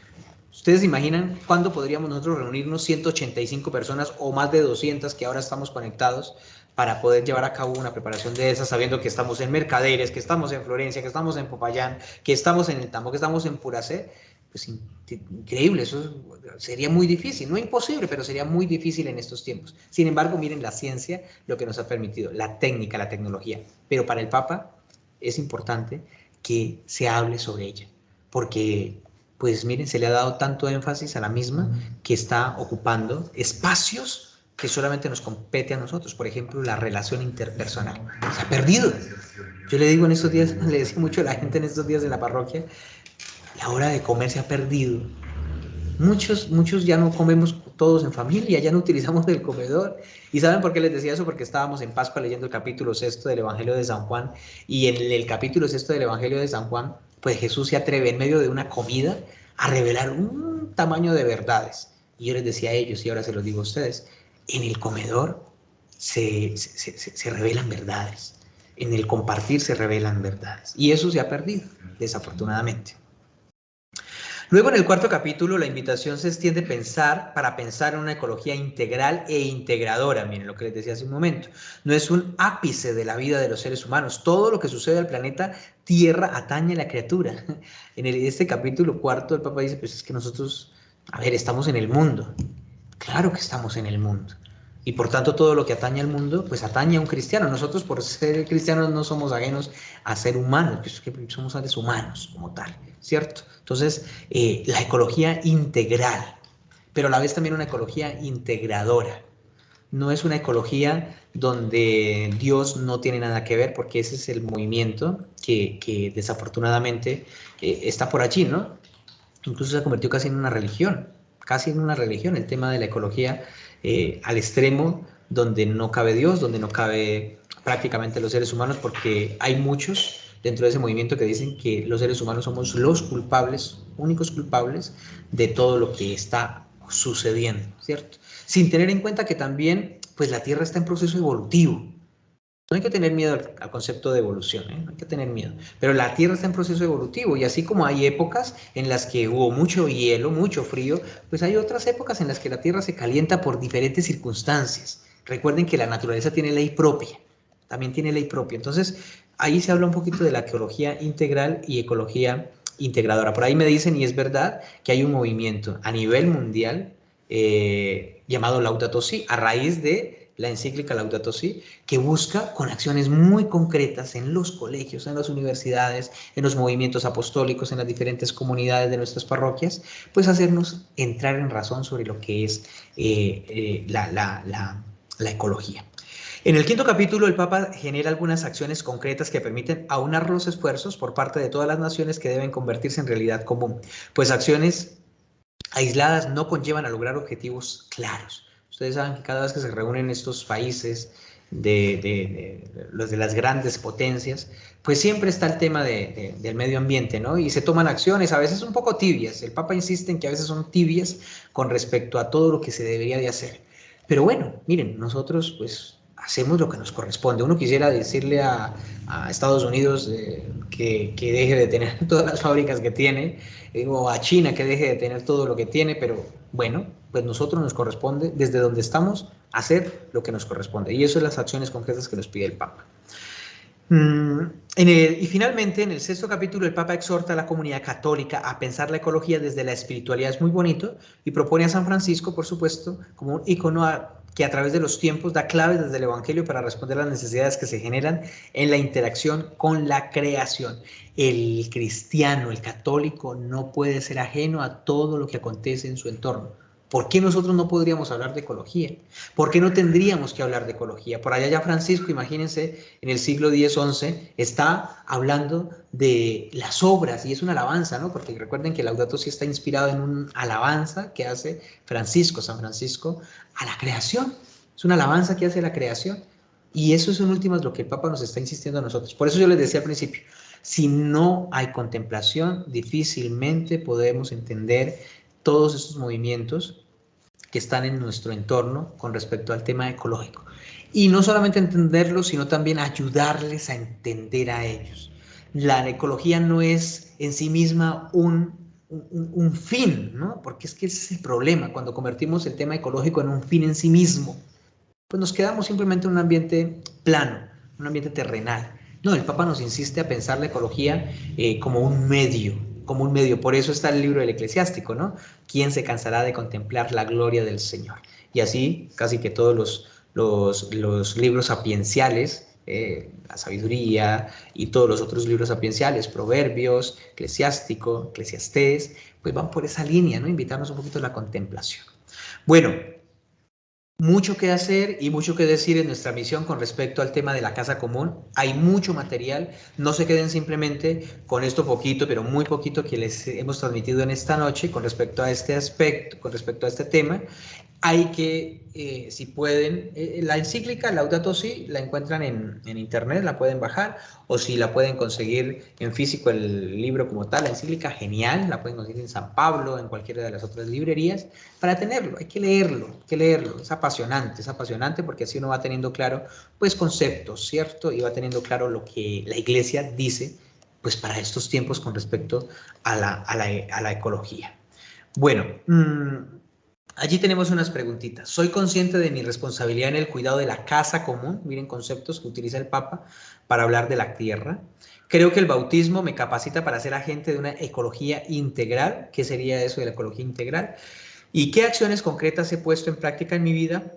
¿ustedes imaginan cuándo podríamos nosotros reunirnos 185 personas o más de 200 que ahora estamos conectados para poder llevar a cabo una preparación de esas, sabiendo que estamos en Mercaderes, que estamos en Florencia, que estamos en Popayán, que estamos en el Tambo, que estamos en Puracé? Pues increíble, eso sería muy difícil, no imposible, pero sería muy difícil en estos tiempos. Sin embargo, miren la ciencia, lo que nos ha permitido, la técnica, la tecnología. Pero para el Papa es importante que se hable sobre ella, porque, pues miren, se le ha dado tanto énfasis a la misma que está ocupando espacios que solamente nos compete a nosotros. Por ejemplo, la relación interpersonal. Se ha perdido. Yo le digo en estos días, le decía mucho a la gente en estos días en la parroquia, la hora de comer se ha perdido. Muchos ya no comemos todos en familia, ya no utilizamos el comedor. ¿Y saben por qué les decía eso? Porque estábamos en Pascua leyendo el capítulo 6 del Evangelio de San Juan, y en el capítulo 6 del Evangelio de San Juan, pues Jesús se atreve en medio de una comida a revelar un tamaño de verdades. Y yo les decía a ellos, y ahora se los digo a ustedes, en el comedor se revelan verdades, en el compartir se revelan verdades. Y eso se ha perdido, desafortunadamente. Luego, en el cuarto capítulo, la invitación se extiende para pensar en una ecología integral e integradora. Miren lo que les decía hace un momento. No es un ápice de la vida de los seres humanos. Todo lo que sucede al planeta Tierra atañe a la criatura. En este capítulo cuarto, el Papa dice, pues es que nosotros, estamos en el mundo. Claro que estamos en el mundo. Y por tanto, todo lo que atañe al mundo, pues atañe a un cristiano. Nosotros, por ser cristianos, no somos ajenos a ser humanos, pues que somos seres humanos como tal, ¿cierto? Entonces, la ecología integral, pero a la vez también una ecología integradora. No es una ecología donde Dios no tiene nada que ver, porque ese es el movimiento que desafortunadamente está por allí, ¿no? Incluso se ha convertido casi en una religión, el tema de la ecología al extremo, donde no cabe Dios, donde no cabe prácticamente los seres humanos, porque hay muchos dentro de ese movimiento que dicen que los seres humanos somos los culpables, únicos culpables de todo lo que está sucediendo, ¿cierto? Sin tener en cuenta que también, pues la Tierra está en proceso evolutivo. No hay que tener miedo al concepto de evolución, no hay que tener miedo. Pero la Tierra está en proceso evolutivo, y así como hay épocas en las que hubo mucho hielo, mucho frío, pues hay otras épocas en las que la Tierra se calienta por diferentes circunstancias. Recuerden que la naturaleza tiene ley propia, también tiene ley propia. Entonces, ahí se habla un poquito de la ecología integral y ecología integradora. Por ahí me dicen, y es verdad, que hay un movimiento a nivel mundial llamado Laudato Si, a raíz de la encíclica Laudato Si, que busca con acciones muy concretas en los colegios, en las universidades, en los movimientos apostólicos, en las diferentes comunidades de nuestras parroquias, pues hacernos entrar en razón sobre lo que es la ecología. En el quinto capítulo, el Papa genera algunas acciones concretas que permiten aunar los esfuerzos por parte de todas las naciones que deben convertirse en realidad común, pues acciones aisladas no conllevan a lograr objetivos claros. Ustedes saben que cada vez que se reúnen estos países los de las grandes potencias, pues siempre está el tema del medio ambiente, ¿no? Y se toman acciones a veces un poco tibias. El Papa insiste en que a veces son tibias con respecto a todo lo que se debería de hacer. Pero bueno, miren, nosotros pues hacemos lo que nos corresponde. Uno quisiera decirle a Estados Unidos que deje de tener todas las fábricas que tiene, o a China que deje de tener todo lo que tiene, pero bueno, pues nosotros nos corresponde, desde donde estamos, hacer lo que nos corresponde. Y eso es las acciones concretas que nos pide el Papa. Y finalmente, en el sexto capítulo, el Papa exhorta a la comunidad católica a pensar la ecología desde la espiritualidad. Es muy bonito, y propone a San Francisco, por supuesto, como un ícono que a través de los tiempos da claves desde el Evangelio para responder a las necesidades que se generan en la interacción con la creación. El cristiano, el católico, no puede ser ajeno a todo lo que acontece en su entorno. ¿Por qué nosotros no podríamos hablar de ecología? ¿Por qué no tendríamos que hablar de ecología? Por allá ya Francisco, imagínense, en el siglo X-XI, está hablando de las obras, y es una alabanza, ¿no? Porque recuerden que Laudato Si está inspirado en una alabanza que hace San Francisco, a la creación. Es una alabanza que hace a la creación. Y eso es en últimas lo que el Papa nos está insistiendo a nosotros. Por eso yo les decía al principio, si no hay contemplación, difícilmente podemos entender todos estos movimientos que están en nuestro entorno con respecto al tema ecológico. Y no solamente entenderlos, sino también ayudarles a entender a ellos. La ecología no es en sí misma un fin, ¿no? Porque es que ese es el problema, cuando convertimos el tema ecológico en un fin en sí mismo, pues nos quedamos simplemente en un ambiente plano, un ambiente terrenal. No, el Papa nos insiste a pensar la ecología como un medio. Por eso está el libro del Eclesiástico, ¿no? ¿Quién se cansará de contemplar la gloria del Señor? Y así, casi que todos los libros sapienciales, la sabiduría y todos los otros libros sapienciales, Proverbios, Eclesiástico, Eclesiastés, pues van por esa línea, ¿no? Invitarnos un poquito a la contemplación. Bueno, mucho que hacer y mucho que decir en nuestra misión con respecto al tema de la casa común. Hay mucho material, no se queden simplemente con esto poquito, pero muy poquito que les hemos transmitido en esta noche con respecto a este aspecto, con respecto a este tema. Hay que, si pueden, la encíclica Laudato Si la encuentran en internet, la pueden bajar, o si la pueden conseguir en físico el libro como tal, la encíclica, genial, la pueden conseguir en San Pablo, en cualquiera de las otras librerías, para tenerlo, hay que leerlo, es apasionante porque así uno va teniendo claro, pues, conceptos, ¿cierto? Y va teniendo claro lo que la Iglesia dice, pues, para estos tiempos con respecto a la ecología. Bueno, allí tenemos unas preguntitas. Soy consciente de mi responsabilidad en el cuidado de la casa común. Miren conceptos que utiliza el Papa para hablar de la tierra. Creo que el bautismo me capacita para ser agente de una ecología integral. ¿Qué sería eso de la ecología integral? ¿Y qué acciones concretas he puesto en práctica en mi vida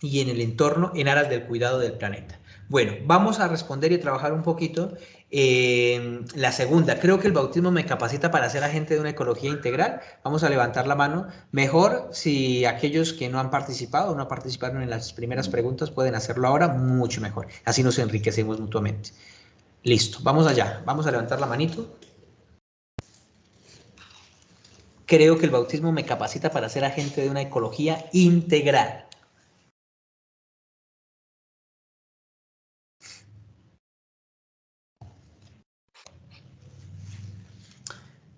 y en el entorno en aras del cuidado del planeta? Bueno, vamos a responder y trabajar un poquito. La segunda, creo que el bautismo me capacita para ser agente de una ecología integral. Vamos a levantar la mano. Mejor si aquellos que no han participado o no participaron en las primeras preguntas pueden hacerlo ahora, mucho mejor. Así nos enriquecemos mutuamente. Listo, vamos allá. Vamos a levantar la manito. Creo que el bautismo me capacita para ser agente de una ecología integral.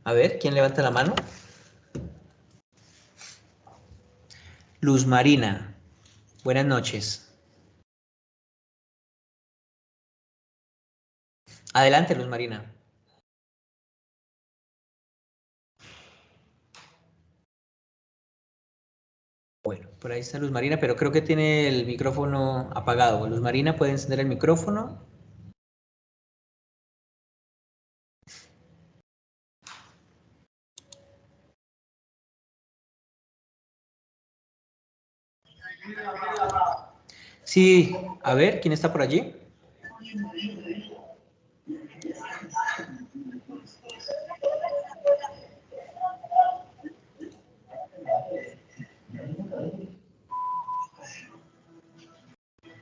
A ver, ¿quién levanta la mano? Luz Marina, buenas noches. Adelante, Luz Marina. Bueno, por ahí está Luz Marina, pero creo que tiene el micrófono apagado. Luz Marina, ¿puede encender el micrófono? Sí, a ver, ¿quién está por allí?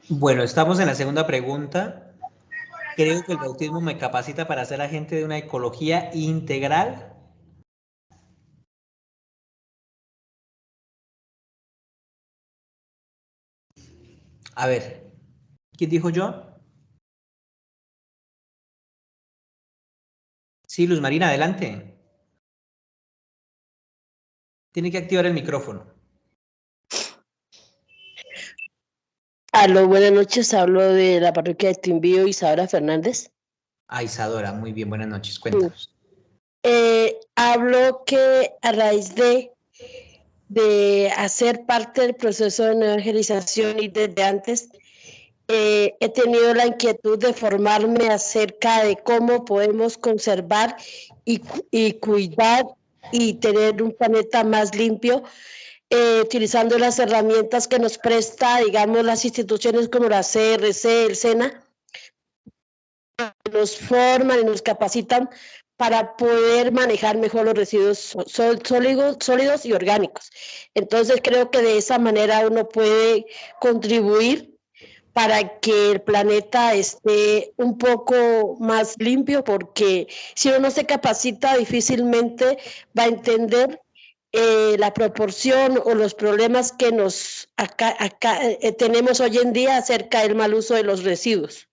Bueno, estamos en la segunda pregunta. Creo que el bautismo me capacita para ser agente de una ecología integral. A ver, ¿quién dijo yo? Sí, Luz Marina, adelante. Tiene que activar el micrófono. Aló, buenas noches, hablo de la parroquia de Timbío, Isadora Fernández. Ah, Isadora, muy bien, buenas noches, cuéntanos. Hablo que a raíz de hacer parte del proceso de evangelización y desde antes, he tenido la inquietud de formarme acerca de cómo podemos conservar y cuidar y tener un planeta más limpio, utilizando las herramientas que nos presta, digamos, las instituciones como la CRC, el SENA, nos forman y nos capacitan para poder manejar mejor los residuos sólidos y orgánicos. Entonces creo que de esa manera uno puede contribuir para que el planeta esté un poco más limpio, porque si uno no se capacita difícilmente va a entender la proporción o los problemas que tenemos hoy en día acerca del mal uso de los residuos.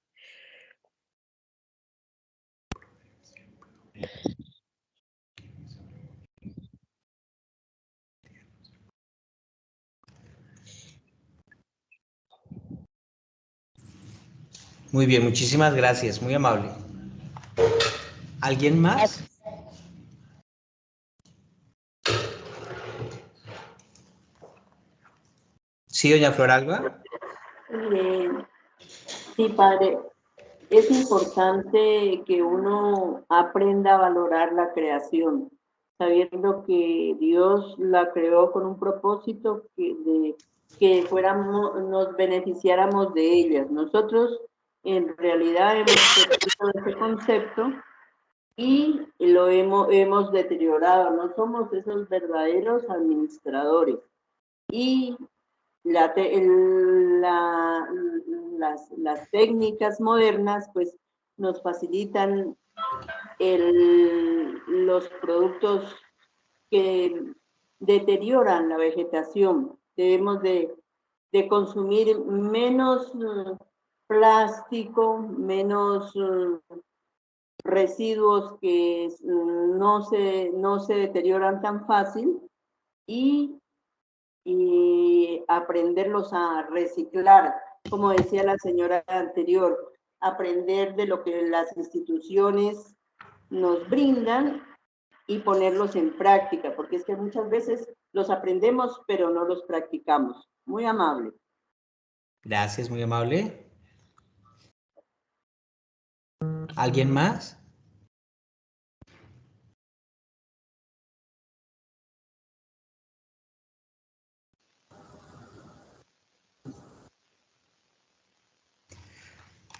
Muy bien, muchísimas gracias, muy amable. ¿Alguien más? Sí, doña Floralba. Sí, padre. Es importante que uno aprenda a valorar la creación, sabiendo que Dios la creó con un propósito que nos beneficiáramos de ellas. Nosotros en realidad hemos perdido ese concepto y lo hemos deteriorado. No somos esos verdaderos administradores. Y las técnicas modernas pues nos facilitan los productos que deterioran la vegetación. Debemos de consumir menos plástico, menos residuos que no se deterioran tan fácil y aprenderlos a reciclar, como decía la señora anterior, aprender de lo que las instituciones nos brindan y ponerlos en práctica, porque es que muchas veces los aprendemos pero no los practicamos. Muy amable. Gracias, muy amable. ¿Alguien más?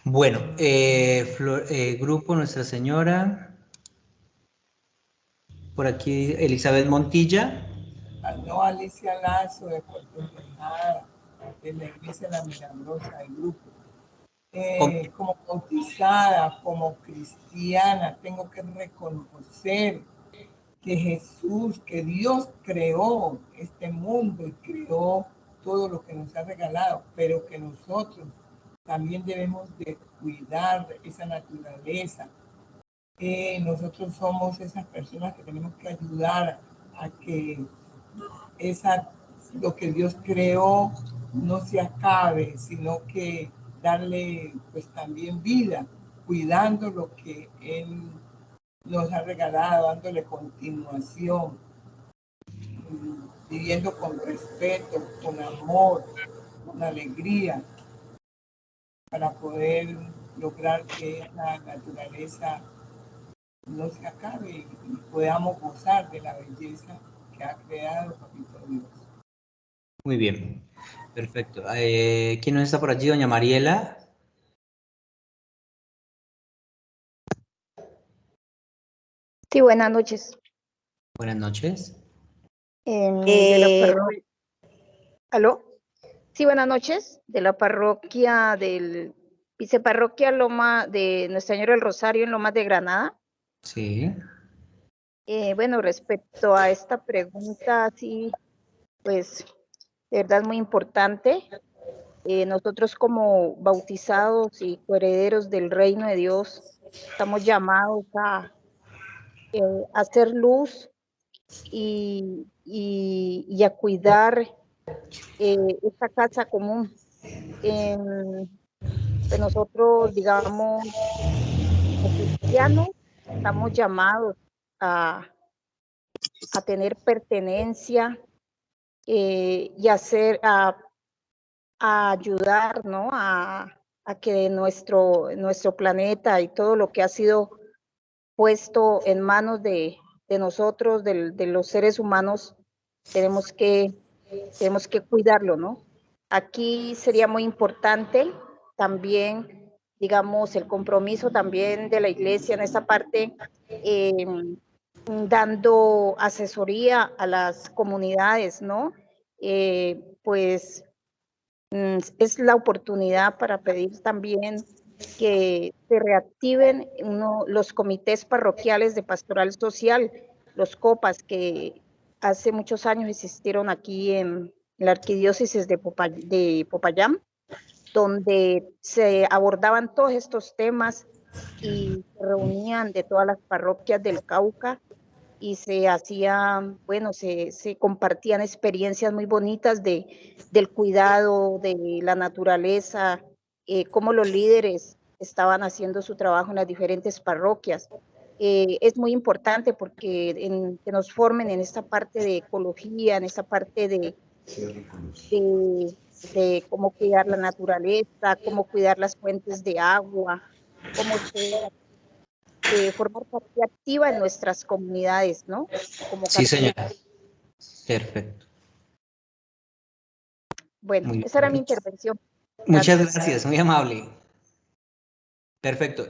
Bueno, grupo Nuestra Señora. Por aquí Elizabeth Montilla. No, Alicia Lazo de Puerto Tejada, de la Iglesia de la Milagrosa, del grupo. Como bautizada, como cristiana, tengo que reconocer que Jesús, que Dios creó este mundo y creó todo lo que nos ha regalado, pero que nosotros también debemos de cuidar esa naturaleza. Nosotros somos esas personas que tenemos que ayudar a que lo que Dios creó no se acabe, sino que darle pues también vida, cuidando lo que Él nos ha regalado, dándole continuación, viviendo con respeto, con amor, con alegría, para poder lograr que la naturaleza no se acabe y podamos gozar de la belleza que ha creado Papito Dios. Muy bien, perfecto. ¿Quién no está por allí? Doña Mariela. Sí, buenas noches. Buenas noches. ¿Aló? Sí, buenas noches. De la parroquia del viceparroquia Loma de Nuestra Señora del Rosario en Lomas de Granada. Sí. Bueno, respecto a esta pregunta, sí, pues de verdad es muy importante. Nosotros como bautizados y coherederos del reino de Dios estamos llamados a hacer luz y a cuidar esta casa común. Pues nosotros, digamos, como cristianos, estamos llamados a tener pertenencia y a ayudar, ¿no? A que nuestro planeta y todo lo que ha sido puesto en manos de nosotros, de los seres humanos, tenemos que cuidarlo, ¿no? Aquí sería muy importante también digamos, el compromiso también de la iglesia en esta parte, dando asesoría a las comunidades, ¿no? Pues es la oportunidad para pedir también que se reactiven los comités parroquiales de pastoral social, los COPAS, que hace muchos años existieron aquí en la arquidiócesis de Popayán, donde se abordaban todos estos temas y se reunían de todas las parroquias del Cauca y se hacían, bueno, se compartían experiencias muy bonitas del cuidado de la naturaleza, cómo los líderes estaban haciendo su trabajo en las diferentes parroquias. Es muy importante porque que nos formen en esta parte de ecología, en esta parte de cómo cuidar la naturaleza, cómo cuidar las fuentes de agua, cómo formar parte activa en nuestras comunidades, ¿no? Sí, señora. Perfecto. Bueno, esa era mi intervención. Muchas gracias, muy amable. Perfecto.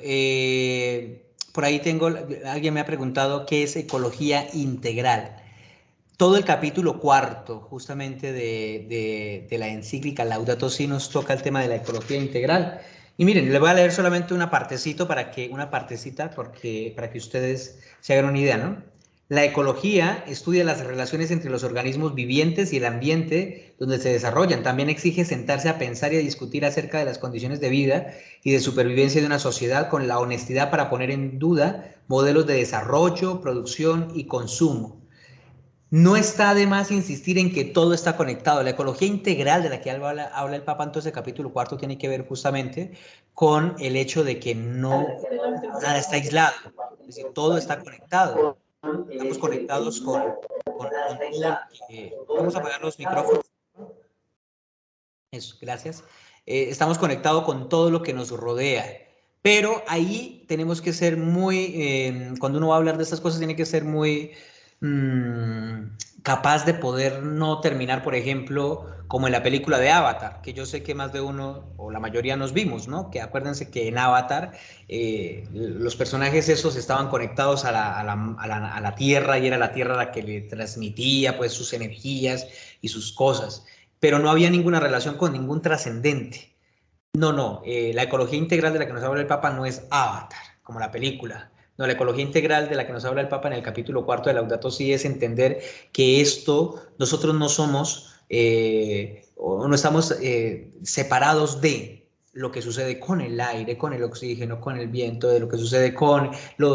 Por ahí alguien me ha preguntado qué es ecología integral. Todo el capítulo 4, justamente de la encíclica Laudato Si, nos toca el tema de la ecología integral. Y miren, le voy a leer solamente una partecita para que ustedes se hagan una idea, ¿no? La ecología estudia las relaciones entre los organismos vivientes y el ambiente donde se desarrollan. También exige sentarse a pensar y a discutir acerca de las condiciones de vida y de supervivencia de una sociedad con la honestidad para poner en duda modelos de desarrollo, producción y consumo. No está de más insistir en que todo está conectado. La ecología integral de la que habla el Papa en todo ese capítulo 4 tiene que ver justamente con el hecho de que nada está aislado. Es decir, todo está conectado. Estamos conectados con todo lo que... Vamos a apagar los micrófonos. Eso, gracias. Estamos conectados con todo lo que nos rodea. Pero ahí tenemos que ser muy... cuando uno va a hablar de estas cosas tiene que ser muy... capaz de poder no terminar, por ejemplo, como en la película de Avatar, que yo sé que más de uno o la mayoría nos vimos, ¿no? Que acuérdense que en Avatar los personajes esos estaban conectados a la Tierra y era la Tierra la que le transmitía pues sus energías y sus cosas, pero no había ninguna relación con ningún trascendente. No, la ecología integral de la que nos habla el Papa no es Avatar, como la película. No, la ecología integral de la que nos habla el Papa en el capítulo 4 de Laudato Si es entender que nosotros no somos o no estamos separados de lo que sucede con el aire, con el oxígeno, con el viento, de lo que sucede con el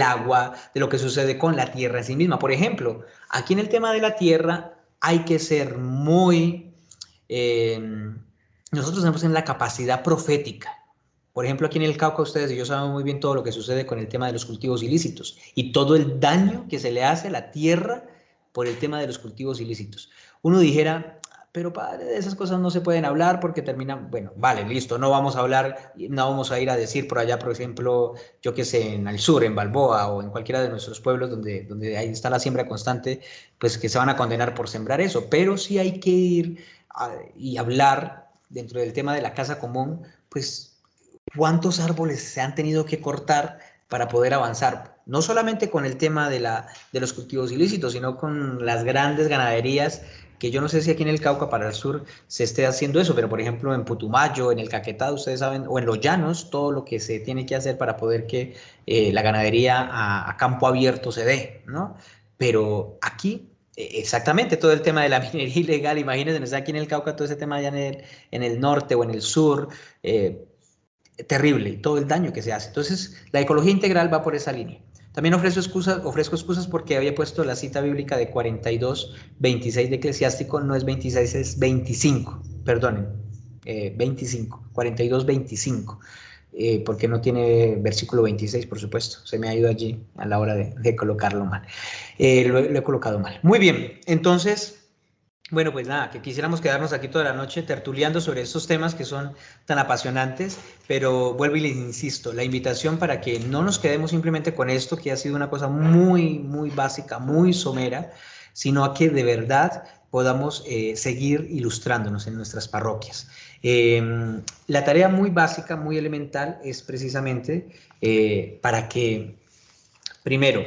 agua, de lo que sucede con la tierra en sí misma. Por ejemplo, aquí en el tema de la tierra hay que ser muy... nosotros tenemos la capacidad profética. Por ejemplo, aquí en el Cauca ustedes y yo sabemos muy bien todo lo que sucede con el tema de los cultivos ilícitos y todo el daño que se le hace a la tierra por el tema de los cultivos ilícitos. Uno dijera, pero padre, de esas cosas no se pueden hablar porque terminan, bueno, vale, listo, no vamos a hablar, no vamos a ir a decir por allá, por ejemplo, yo qué sé, en el sur, en Balboa o en cualquiera de nuestros pueblos donde ahí está la siembra constante, pues que se van a condenar por sembrar eso, pero sí hay que ir y hablar dentro del tema de la casa común, pues cuántos árboles se han tenido que cortar para poder avanzar, no solamente con el tema de los cultivos ilícitos, sino con las grandes ganaderías, que yo no sé si aquí en el Cauca para el sur se esté haciendo eso, pero por ejemplo en Putumayo, en el Caquetá, ustedes saben, o en los llanos, todo lo que se tiene que hacer para poder que la ganadería a campo abierto se dé, ¿no? Pero aquí... Exactamente, todo el tema de la minería ilegal, imagínense, no está aquí en el Cauca todo ese tema allá en el norte o en el sur, terrible, todo el daño que se hace. Entonces, la ecología integral va por esa línea. También ofrezco excusas porque había puesto la cita bíblica de 42:26 de Eclesiástico, no es 26, es 25, perdonen, 25, 42:25. Porque no tiene versículo 26, por supuesto. Se me ha ido allí a la hora de colocarlo mal. Lo he colocado mal. Muy bien, entonces, bueno, pues nada, que quisiéramos quedarnos aquí toda la noche tertuliando sobre estos temas que son tan apasionantes, pero vuelvo y les insisto, la invitación para que no nos quedemos simplemente con esto, que ha sido una cosa muy, muy básica, muy somera, sino a que de verdad podamos seguir ilustrándonos en nuestras parroquias. La tarea muy básica, muy elemental, es precisamente para que, primero,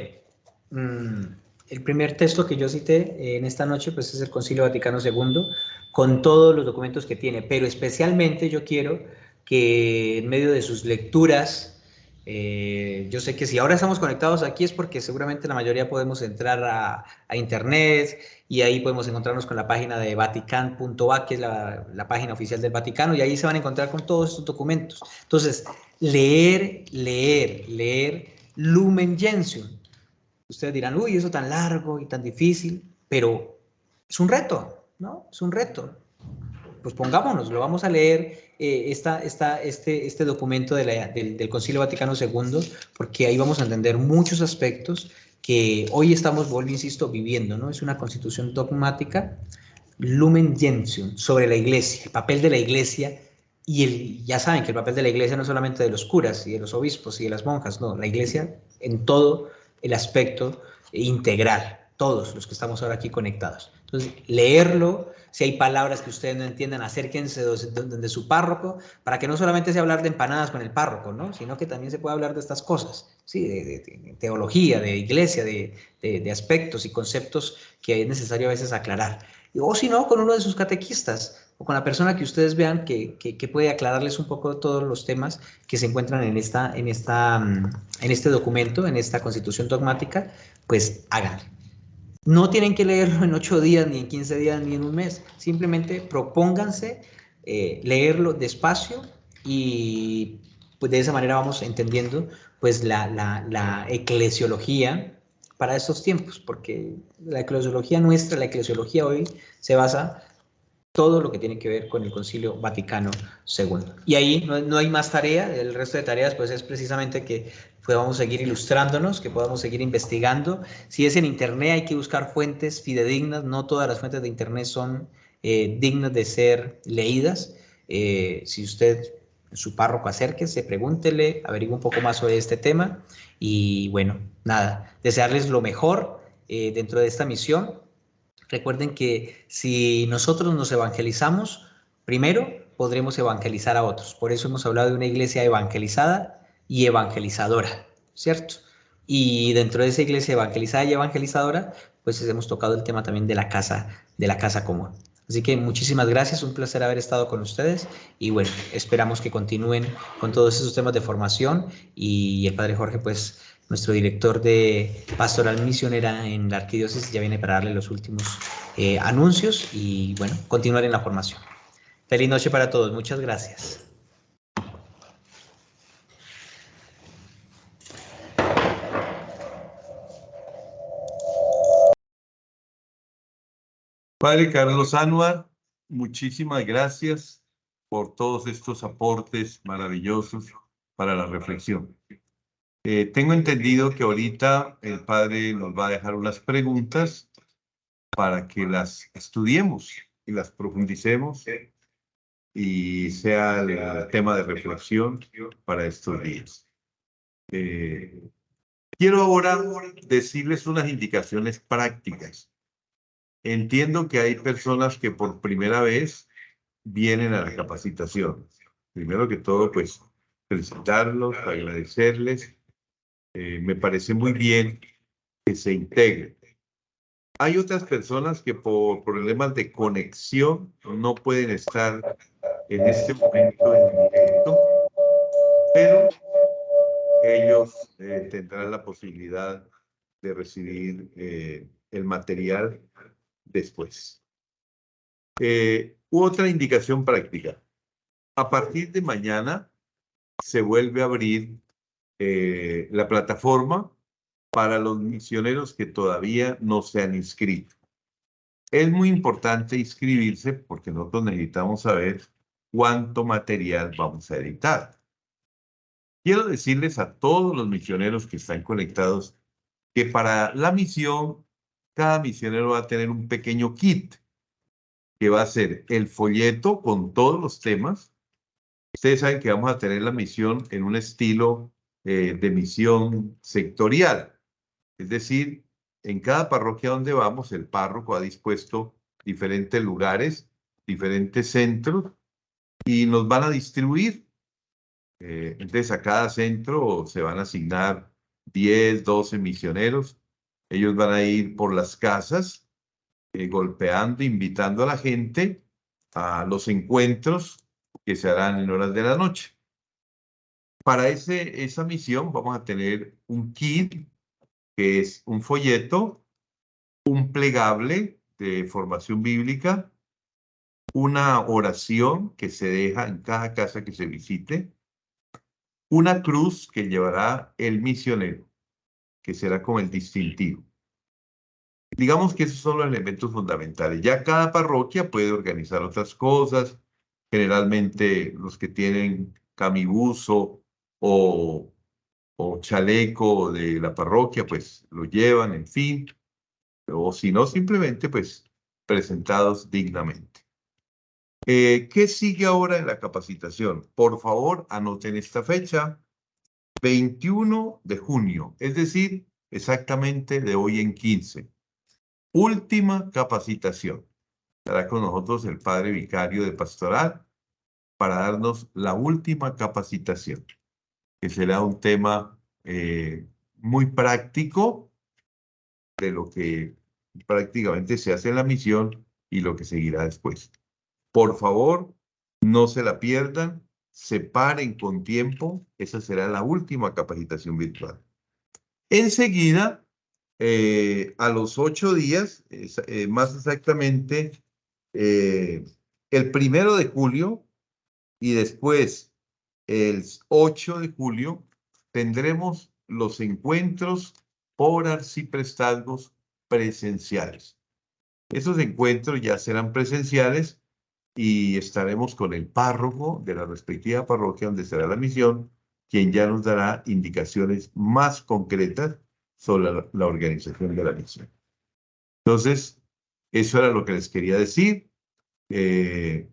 el primer texto que yo cité en esta noche pues es el Concilio Vaticano II, con todos los documentos que tiene, pero especialmente yo quiero que en medio de sus lecturas, yo sé que si ahora estamos conectados aquí es porque seguramente la mayoría podemos entrar a internet y ahí podemos encontrarnos con la página de vatican.va, que es la página oficial del Vaticano, y ahí se van a encontrar con todos estos documentos. Entonces, leer Lumen Gentium. Ustedes dirán, uy, eso tan largo y tan difícil, pero es un reto, ¿no? Es un reto. Pues pongámonos, lo vamos a leer este documento del Concilio Vaticano II, porque ahí vamos a entender muchos aspectos que hoy estamos, vuelvo, insisto, viviendo, ¿no? Es una constitución dogmática, Lumen Gentium, sobre la Iglesia, el papel de la Iglesia, y ya saben que el papel de la Iglesia no es solamente de los curas y de los obispos y de las monjas, no, la Iglesia en todo el aspecto integral, todos los que estamos ahora aquí conectados. Entonces, leerlo, si hay palabras que ustedes no entiendan, acérquense de su párroco, para que no solamente sea hablar de empanadas con el párroco, ¿no? Sino que también se pueda hablar de estas cosas, ¿sí? De teología, de iglesia, de aspectos y conceptos que es necesario a veces aclarar. O si no, con uno de sus catequistas, o con la persona que ustedes vean que puede aclararles un poco de todos los temas que se encuentran en este documento, en esta constitución dogmática, pues háganlo. No tienen que leerlo en 8 días, ni en 15 días, ni en un mes. Simplemente propónganse leerlo despacio y pues de esa manera vamos entendiendo pues la eclesiología para estos tiempos, porque la eclesiología nuestra, la eclesiología hoy se basa todo lo que tiene que ver con el Concilio Vaticano II. Y ahí no hay más tarea, el resto de tareas pues es precisamente que podamos seguir ilustrándonos, que podamos seguir investigando. Si es en internet hay que buscar fuentes fidedignas, no todas las fuentes de internet son dignas de ser leídas. Si usted, su párroco, acérquese, pregúntele, averigüe un poco más sobre este tema y bueno, nada, desearles lo mejor dentro de esta misión. Recuerden que si nosotros nos evangelizamos, primero podremos evangelizar a otros. Por eso hemos hablado de una iglesia evangelizada y evangelizadora, ¿cierto? Y dentro de esa iglesia evangelizada y evangelizadora, pues hemos tocado el tema también de la casa común. Así que muchísimas gracias, un placer haber estado con ustedes y bueno, esperamos que continúen con todos esos temas de formación y el Padre Jorge, pues nuestro director de Pastoral Misionera en la Arquidiócesis, ya viene para darle los últimos anuncios y bueno, continuar en la formación. Feliz noche para todos, muchas gracias. Padre Carlos Anuar, muchísimas gracias por todos estos aportes maravillosos para la reflexión. Tengo entendido que ahorita el Padre nos va a dejar unas preguntas para que las estudiemos y las profundicemos y sea el tema de reflexión para estos días. Quiero ahora decirles unas indicaciones prácticas. Entiendo que hay personas que por primera vez vienen a la capacitación. Primero que todo, pues, felicitarlos, agradecerles. Me parece muy bien que se integren. Hay otras personas que por problemas de conexión no pueden estar en este momento en directo, pero ellos tendrán la posibilidad de recibir el material después. Otra indicación práctica. A partir de mañana se vuelve a abrir la plataforma para los misioneros que todavía no se han inscrito. Es muy importante inscribirse porque nosotros necesitamos saber cuánto material vamos a editar. Quiero decirles a todos los misioneros que están conectados que para la misión, cada misionero va a tener un pequeño kit que va a ser el folleto con todos los temas. Ustedes saben que vamos a tener la misión en un estilo de misión sectorial. Es decir, en cada parroquia donde vamos, el párroco ha dispuesto diferentes lugares, diferentes centros, y nos van a distribuir. Entonces a cada centro se van a asignar 10, 12 misioneros. Ellos van a ir por las casas, golpeando, invitando a la gente a los encuentros que se harán en horas de la noche. Para esa misión vamos a tener un kit, que es un folleto, un plegable de formación bíblica, una oración que se deja en cada casa que se visite, una cruz que llevará el misionero, que será como el distintivo. Digamos que esos son los elementos fundamentales. Ya cada parroquia puede organizar otras cosas. Generalmente los que tienen camibuso o chaleco de la parroquia, pues lo llevan, en fin. O si no, simplemente pues presentados dignamente. ¿Qué sigue ahora en la capacitación? Por favor, anoten esta fecha, 21 de junio, es decir, exactamente de hoy en 15. Última capacitación. Estará con nosotros el padre vicario de pastoral para darnos la última capacitación, que será un tema muy práctico de lo que prácticamente se hace en la misión y lo que seguirá después. Por favor, no se la pierdan, separen con tiempo, esa será la última capacitación virtual. Enseguida, a los 8 días, más exactamente, el 1 de julio y después el 8 de julio, tendremos los encuentros por arciprestazgos presenciales. Esos encuentros ya serán presenciales y estaremos con el párroco de la respectiva parroquia donde será la misión, quien ya nos dará indicaciones más concretas sobre la organización de la misión. Entonces, eso era lo que les quería decir.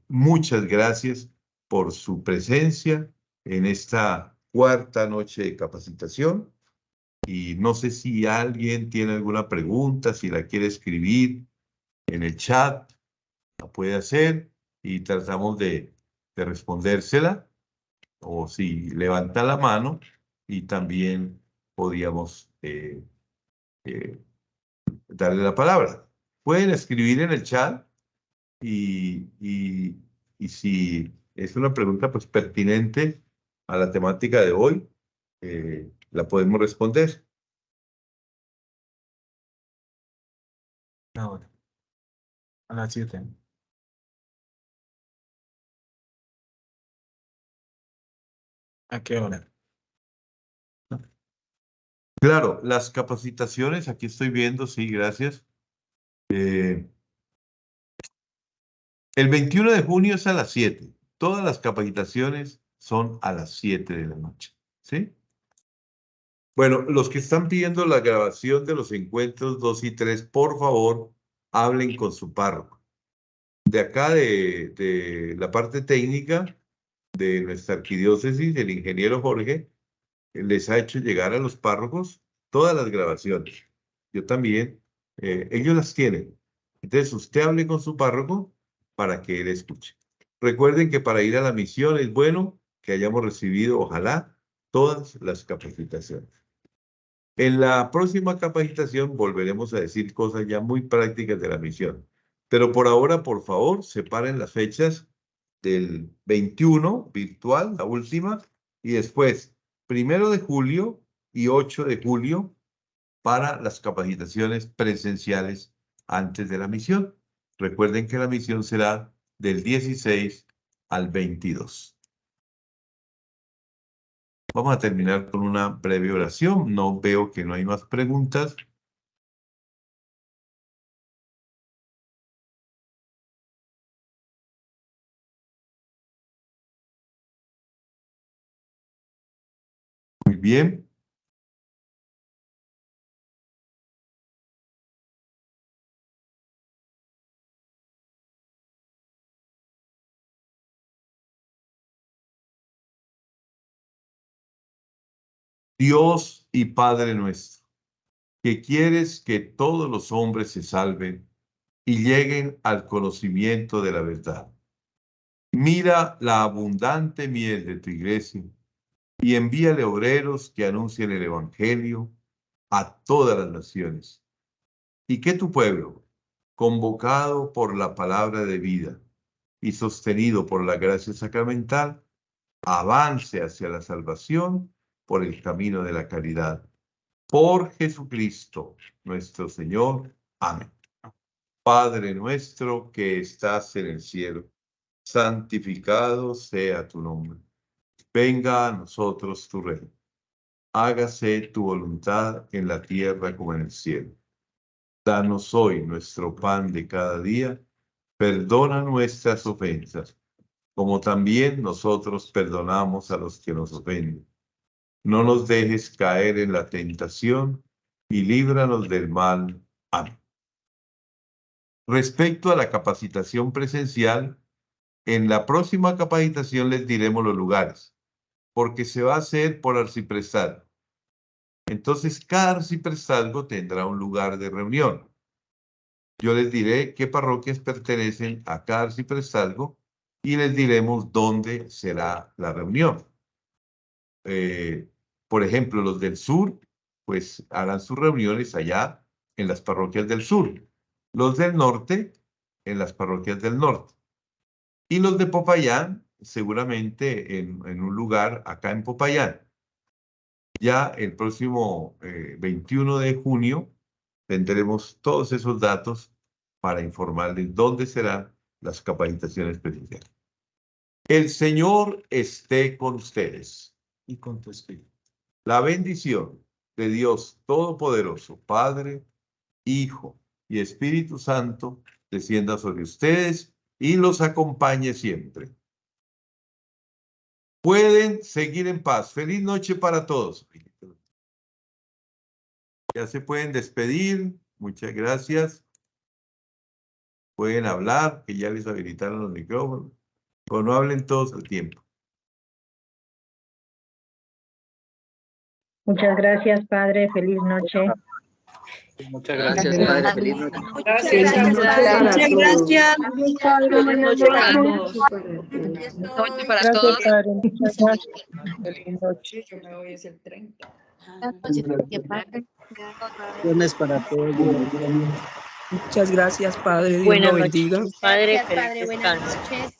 Muchas gracias por su presencia en esta cuarta noche de capacitación. Y no sé si alguien tiene alguna pregunta, si la quiere escribir en el chat, la puede hacer y tratamos de respondérsela. O si levanta la mano y también podíamos darle la palabra. Pueden escribir en el chat y si es una pregunta pues pertinente a la temática de hoy, la podemos responder. Ahora, a las 7. ¿A qué hora? Claro, las capacitaciones, aquí estoy viendo, sí, gracias. El 21 de junio es a las 7. Todas las capacitaciones son a las 7 de la noche, ¿sí? Bueno, los que están pidiendo la grabación de los encuentros 2 y 3, por favor, hablen con su párroco. De acá, de la parte técnica de nuestra arquidiócesis, el ingeniero Jorge les ha hecho llegar a los párrocos todas las grabaciones. Yo también, ellos las tienen. Entonces, usted hable con su párroco para que él escuche. Recuerden que para ir a la misión es bueno que hayamos recibido, ojalá, todas las capacitaciones. En la próxima capacitación volveremos a decir cosas ya muy prácticas de la misión. Pero por ahora, por favor, separen las fechas del 21, virtual, la última, y después 1 de julio y 8 de julio para las capacitaciones presenciales antes de la misión. Recuerden que la misión será del 16 al 22. Vamos a terminar con una breve oración. No veo que no hay más preguntas. Muy bien. Dios y Padre nuestro, que quieres que todos los hombres se salven y lleguen al conocimiento de la verdad. Mira la abundante miel de tu iglesia y envíale obreros que anuncien el evangelio a todas las naciones. Y que tu pueblo, convocado por la palabra de vida y sostenido por la gracia sacramental, avance hacia la salvación por el camino de la caridad. Por Jesucristo, nuestro Señor. Amén. Padre nuestro que estás en el cielo, santificado sea tu nombre. Venga a nosotros tu reino. Hágase tu voluntad en la tierra como en el cielo. Danos hoy nuestro pan de cada día. Perdona nuestras ofensas, como también nosotros perdonamos a los que nos ofenden. No nos dejes caer en la tentación y líbranos del mal. Amén. Respecto a la capacitación presencial, en la próxima capacitación les diremos los lugares, porque se va a hacer por arciprestazgo. Entonces, cada arciprestazgo tendrá un lugar de reunión. Yo les diré qué parroquias pertenecen a cada arciprestazgo y les diremos dónde será la reunión. Por ejemplo, los del sur, pues harán sus reuniones allá en las parroquias del sur. Los del norte, en las parroquias del norte. Y los de Popayán, seguramente en un lugar acá en Popayán. Ya el próximo 21 de junio tendremos todos esos datos para informarles dónde serán las capacitaciones presenciales. El Señor esté con ustedes y con tu espíritu. La bendición de Dios Todopoderoso, Padre, Hijo y Espíritu Santo, descienda sobre ustedes y los acompañe siempre. Pueden seguir en paz. Feliz noche para todos. Ya se pueden despedir. Muchas gracias. Pueden hablar, que ya les habilitaron los micrófonos. O no hablen todos al tiempo. Muchas gracias, Padre. Feliz noche. Muchas gracias, Padre. Feliz noche. Gracias, Muchas gracias. Buenas noches para todos. Buenas noches para Gracias, todos. Padre. Muchas gracias. Feliz noche. Hoy es el 30. Bendiciones para todos. Muchas gracias, Padre. Dios Buenas lo noches, bendiga. Padre. Gracias, Feliz Padre. Buenas descanso. noches.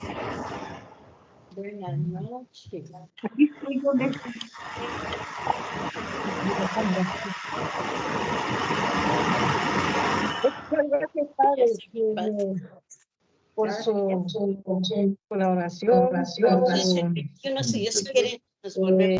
Buenas noches. Aquí estoy donde Muchas gracias, Padre, por su colaboración, por su, Si Dios quiere, nos volvemos.